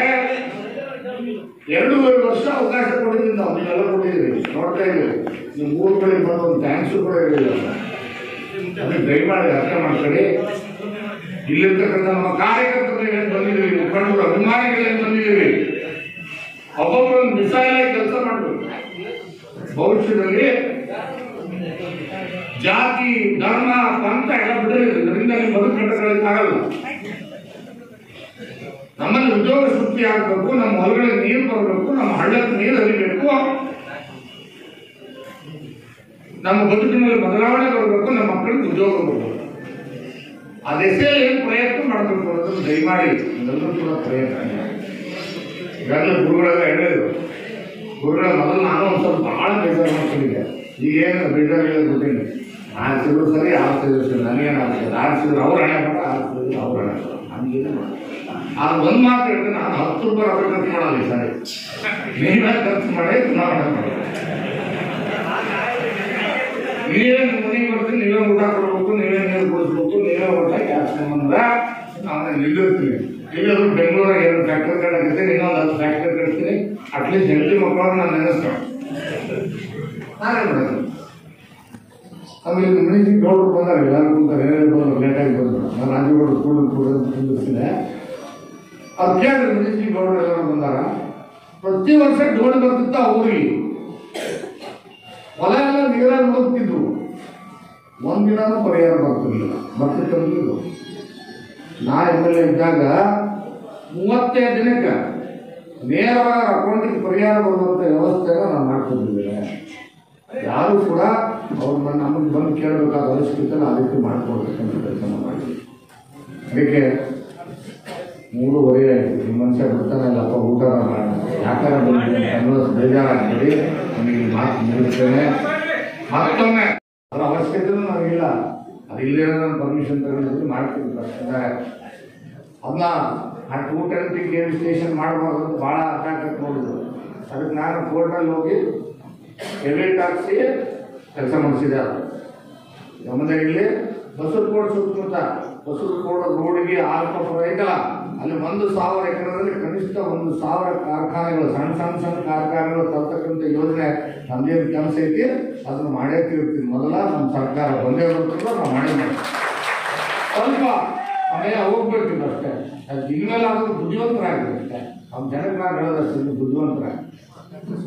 2.5 ವರ್ಷ ಅವಕಾಶ ಕೊಟ್ಟಿದ್ದೀನಿ ನಾವು, ನೀವೆಲ್ಲ ಕೊಟ್ಟಿದ್ದೀವಿ, ನೋಡ್ತಾ ಇದ್ದೀವಿ. ನಿಮ್ಮ ಊರುಗಳಿಗೆ ಬಂದು ಒಂದು ಥ್ಯಾಂಕ್ಸು ಕೂಡ ಹೇಳಿಲ್ಲ. ಅದಕ್ಕೆ ದಯಮಾಡಿ ಅರ್ಥ ಮಾಡ್ಕೊಳ್ಳಿ. ಇಲ್ಲಿರ್ತಕ್ಕಂಥ ನಮ್ಮ ಕಾರ್ಯಕರ್ತರು ಏನು ಬಂದಿದ್ದೀವಿ, ಮುಖಂಡರು ಅಭಿಮಾನಿಗಳೇನು ಬಂದಿದ್ದೀವಿ, ಒಬ್ಬೊಬ್ಬರನ್ನು ಮಿಸೈಲಾಗಿ ಕೆಲಸ ಮಾಡಬೇಕು. ಭವಿಷ್ಯದಲ್ಲಿ ಜಾತಿ ಧರ್ಮ ಪಂಥ ಎಲ್ಲ ಬಿಡಲಿಲ್ಲ, ಇದರಿಂದ ನೀವು ಬದುಕು ಕಟ್ಟಕ್ಕಾಗಲ್ಲ. ನಮ್ಮಲ್ಲಿ ಉದ್ಯೋಗ ಸೃಷ್ಟಿ ಆಗಬೇಕು, ನಮ್ಮ ಹೊಲಗಳಿಗೆ ನೀರು ಬರಬೇಕು, ನಮ್ಮ ಹಳ್ಳಕ್ಕೆ ನೀರು ಹರಿಬೇಕು, ನಮ್ಮ ಬದುಕಿನಲ್ಲಿ ಬದಲಾವಣೆ ಬರಬೇಕು, ನಮ್ಮ ಮಕ್ಕಳಿಗೆ ಉದ್ಯೋಗ ಬರಬೇಕು. ಆ ದಿಸೆಯಲ್ಲಿ ಏನು ಪ್ರಯತ್ನ ಮಾಡಬೇಕು ಅನ್ನೋದನ್ನು ದಯಮಾಡಿ ಎಲ್ಲರೂ ಕೂಡ ಪ್ರಯತ್ನ. ಈಗಾಗಲೇ ಗುರುಗಳೆಲ್ಲ ಹೇಳಿದ್ರು, ಗುರುಗಳ ಮೊದಲು ನಾನು ಒಂದು ಸ್ವಲ್ಪ ಭಾಳ ಬೇಜಾರು ಮಾಡ್ಕೊಂಡಿದ್ದೆ. ಈಗೇನು ಬೇಜಾರು ಹೇಳ್ಬಿಟ್ಟಿನಿ, ಆರಿಸಿದ್ರು ಸರಿ, ಆರಿಸಿದ್ರು ಸರಿ, ನನಗೇನಾಗ್ತದೆ, ಆರಿಸಿದ್ರು ಅವ್ರ ಹಣೆ ಮಾಡ, ಆರಿಸಿದ್ರು ಅವ್ರ ಹಣೆ ಮಾಡ, ಹಂಗೇನು ಮಾಡಿ. ಆಗ ಒಂದು ಮಾತು ಹೇಳಿದ್ರೆ, ನಾನು 10 ರೂಪಾಯಿ ರೊಕ್ಕ ಖರ್ಚು ಮಾಡಲ್ಲ ಈ ಸಾರಿ, ನೀವೇ ಖರ್ಚು ಮಾಡಿ ಚುನಾವಣೆ ಮಾಡಿ. ನೀವೇ ಮನೆಗೆ ಬರ್ತೀನಿ, ನೀವೇ ಊಟ ಕೊಡ್ಬೇಕು, ನೀವೇ ನೀರು ಕೊಡಿಸ್ಬೇಕು, ನೀವೇ ಊಟ ಹಾಕ್ಸ್ಕೊಂಬಂದ್ರೆ ನಾನು ನಿಲ್ಲಿರ್ತೀನಿ. ಇಲ್ಲಾದ್ರೂ ಬೆಂಗಳೂರಾಗ 2 ಫ್ಯಾಕ್ಟ್ರಿ ಕಟ್ಟಾಕತ್ತೀನಿ, ಇನ್ನೊಂದು 10 ಫ್ಯಾಕ್ಟ್ರಿ ಕಟ್ತೀನಿ, ಅಟ್ಲೀಸ್ಟ್ ಹೆಂಡತಿ ಮಕ್ಕಳನ್ನ ನಾನು ನೆನೆಸ್ತೀನಿ. ನಾನೇ ಮಾಡೋದು. ಆಮೇಲೆ ಮನೆಗೆ ಗೌಡರು ಬಂದಾಗ ಎಲ್ಲರೂ ಕೂತಾರೆ, ಬಂದು ಲೇಟಾಗಿ ಬಂದರು. ನಾನು ರಾಜಗೌಡರು ಕೂಡ ನಿಲ್ಲಿಸ್ತೀನಿ. ಅದು ಕೇಳಿದ್ರೆ ಮನೆಗೆ ಗೌಡರು ಎಲ್ಲರೂ ಬಂದಾಗ ಪ್ರತಿ ವರ್ಷ ಡೋಲ್ ಬರ್ತಿತ್ತ ಊರಿಗೆ. ಹೊಲ ಎಲ್ಲ ನೀರಾಗಿ ಮುಳುಗ್ತಿದ್ರು, ಒಂದಿನೂ ಪರಿಹಾರ ಬರ್ತಿರ್ಲಿಲ್ಲ, ಬರ್ತಿತ್ತು. ನಾ MLA ಇದ್ದಾಗ 35 ದಿನಕ್ಕೆ ನೇರವಾಗಿ ಅಕೌಂಟಿಗೆ ಪರಿಹಾರ ಬರುವಂಥ ವ್ಯವಸ್ಥೆನ ನಾವು ಮಾಡ್ಕೊಂಡಿದ್ದೇವೆ. ಯಾರು ಕೂಡ ಅವ್ರು ನಮಗೆ ಬಂದು ಕೇಳಬೇಕಾದ ಅವಶ್ಯಕತೆ ಅದಕ್ಕೆ ಮಾಡಿಕೊಡ್ಬೇಕಂತ ಕೆಲಸ ಮಾಡಿದ್ವಿ. ಅದಕ್ಕೆ 3:30 ಆಯಿತು, ಈ ಮನುಷ್ಯ ಬಿಡ್ತಾನೆ ಇಲ್ಲಪ್ಪ, ಊಟ ಮಾಡೋಣ, ಯಾಕಂದ್ರೆ ಬಂದಿದ್ದೀನಿ ಅನ್ನೋದು ಬೇಜಾರಾಗ್ತದೆ. ನನಗೆ ಮಾತು ಮುಗಿಸ್ತೇನೆ. ಮತ್ತೊಮ್ಮೆ ಅದರ ಅವಶ್ಯಕತೆನೂ ನನಗಿಲ್ಲ, ಅದು ಇಲ್ಲೇ ನಾನು ಪರ್ಮಿಷನ್ ತಗೊಂಡಿದ್ದು ಮಾಡ್ತೀನಿ. ಅದನ್ನ ಆ 220 KV ಸ್ಟೇಷನ್ ಮಾಡಬಾರ್ದು, ಭಾಳ ಅಟ್ಯಾಕ್ ನೋಡಿದ್ರು. ಅದಕ್ಕೆ ನಾನು ಕೋರ್ಟಲ್ಲಿ ಹೋಗಿ ಎವಿಟ್ ಹಾಕಿಸಿ ಕೆಲಸ ಮಾಡಿಸಿದೆ. ಅದು ನಮ್ಮದೇ ಇಲ್ಲಿ ಬಸವಕೋಟೆ ಸುತ್ತಮುತ್ತ, ಬಸವಕೋಟೆ ರೋಡಿಗೆ ಆಲ್ಪುರ ಐತಲ್ಲ, ಅಲ್ಲಿ 1,000 ಎಕರೆದಲ್ಲಿ ಕನಿಷ್ಠ 1,000 ಕಾರ್ಖಾನೆಗಳು, ಸಣ್ಣ ಕಾರ್ಖಾನೆಗಳು ತರ್ತಕ್ಕಂಥ ಯೋಜನೆ ನಮ್ದೇನು ಕೆಲಸ ಐತಿ ಅದನ್ನು ಮಾಡೇ ತೀರ್ತೀವಿ. ಮೊದಲ ನಮ್ಮ ಸರ್ಕಾರ ಬಂದೇ ಬರ್ತದೆ, ನಾವು ಮಾಡೇ ಮಾಡ್ತೀವಿ. ಸ್ವಲ್ಪ ಸಮಯ ಹೋಗ್ಬೇಕಿಲ್ಲ ಅಷ್ಟೇ. ಅದು ಇನ್ಮೇಲೆ ಆದರೂ ಬುದ್ಧಿವಂತರಾಗಿರುತ್ತೆ. ಅವ್ನ ಜನಕ್ಕೆ ನಾನು ಹೇಳೋದಷ್ಟೇ, ನೀವು ಬುದ್ಧಿವಂತರಾಗಿ.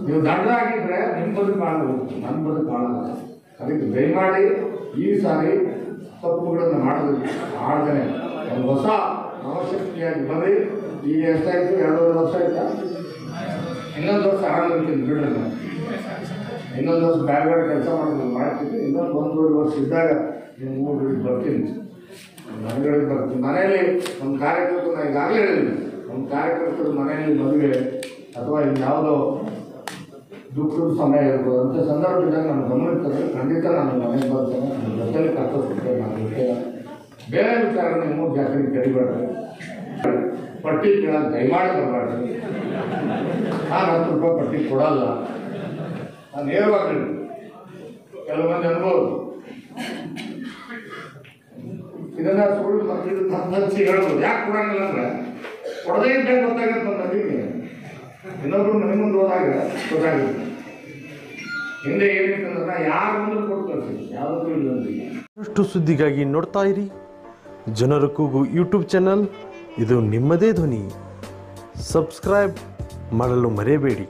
ನೀವು ದಡ್ಡರಾಗಿದ್ದರೆ ನಿಮ್ಮ ಬದುಕು ಕಾಣಬಹುದು, ನನ್ನ ಬದುಕು ಕಾಣಲ್ಲ. ಅದಕ್ಕೆ ದಯಮಾಡಿ ಈ ಸಾರಿ ತಪ್ಪುಗಳನ್ನು ಮಾಡದೇನೆ ಒಂದು ಹೊಸ ನವಶಕ್ತಿಯಾಗಿ ಬನ್ನಿ. ಈಗ ಎಷ್ಟಾಯಿತು? 2 ವರ್ಷ ಆಯ್ತಾ? ಇನ್ನೊಂದು ವರ್ಷ ಆರಾಮಿರ್ತೀನಿ ಬಿಡ್ರಿ. ನಾನು ಇನ್ನೊಂದು ವರ್ಷ ಬೇರೆ ಬೇರೆ ಕೆಲಸ ಮಾಡ್ತೀನಿ. ಇನ್ನೊಂದು 1.5 ವರ್ಷ ಇದ್ದಾಗ ನೀವು 3 ಬರ್ತೀನಿ, ಮನೆಗಳಿಗೆ ಬರ್ತೀನಿ. ಮನೆಯಲ್ಲಿ ನಮ್ಮ ಕಾರ್ಯಕರ್ತರು, ನಾನು ಈಗಾಗಲೇ ಹೇಳಿದ್ದೀನಿ, ನಮ್ಮ ಕಾರ್ಯಕರ್ತರು ಮನೆಯಲ್ಲಿ ಮದುವೆ ಅಥವಾ ಇನ್ಯಾವುದೋ ದುಃಖದ ಸಮಯ ಇರ್ಬೋದು ಅಂತ ಸಂದರ್ಭದಾಗ ನಾನು ಗಮನಿಸಿದ್ರೆ ಖಂಡಿತ ನಾನು ಮನೆಗೆ ಬರ್ತೇನೆ. ನನ್ನ ಜೊತೆಲಿ ಕರ್ಕೊಳ್ತೇನೆ. ನಾನು ವಿಷಯ ಬೇರೆ ವಿಚಾರ ನೀವು ಜಾಸ್ತಿ ಕರಿಬೇಡ್ರಿ. ಪಟ್ಟಿ ಕೇಳೋದು ದಯಮಾಡಿ ಬರಬೇಡ್ರಿ. ನಾನು 10 ರೂಪಾಯಿ ಪಟ್ಟಿ ಕೊಡಲ್ಲ. ನಾನು ನೇರವಾಗಿ ಕೆಲವು ಮಂದಿ ಅನ್ಬೋದು ಇದನ್ನ ಸುಳ್ಳು ಮಕ್ಕಳು ಹಚ್ಚಿ ಹೇಳ್ಬೋದು. ಯಾಕೆ ಕೊಡಂಗಿಲ್ಲ ಅಂದ್ರೆ ಕೊಡದೇ ಇದ್ದಾಗ ಗೊತ್ತಾಗುತ್ತೆ ನಮಗೆ. ಇನ್ನೊಬ್ರು ಮನೆ ಮುಂದೆ ಹೋದಾಗ ಗೊತ್ತಾಗುತ್ತೆ. ಹಿಂದೆ ಏನಿತ್ತಂದ್ರೆ ಯಾರು ಮುಂದೆ ಕೊಡ್ತಾರೆ, ಯಾವುದಕ್ಕೂ ಇಲ್ಲ. ಅಷ್ಟು ಸುದ್ದಿಗಾಗಿ ನೋಡ್ತಾ ಇರಿ ಜನರ ಕೂಗು ಯೂಟ್ಯೂಬ್ ಚಾನಲ್. ಇದು ನಿಮ್ಮದೇ ಧ್ವನಿ. ಸಬ್ಸ್ಕ್ರೈಬ್ ಮಾಡಲು ಮರೆಯಬೇಡಿ.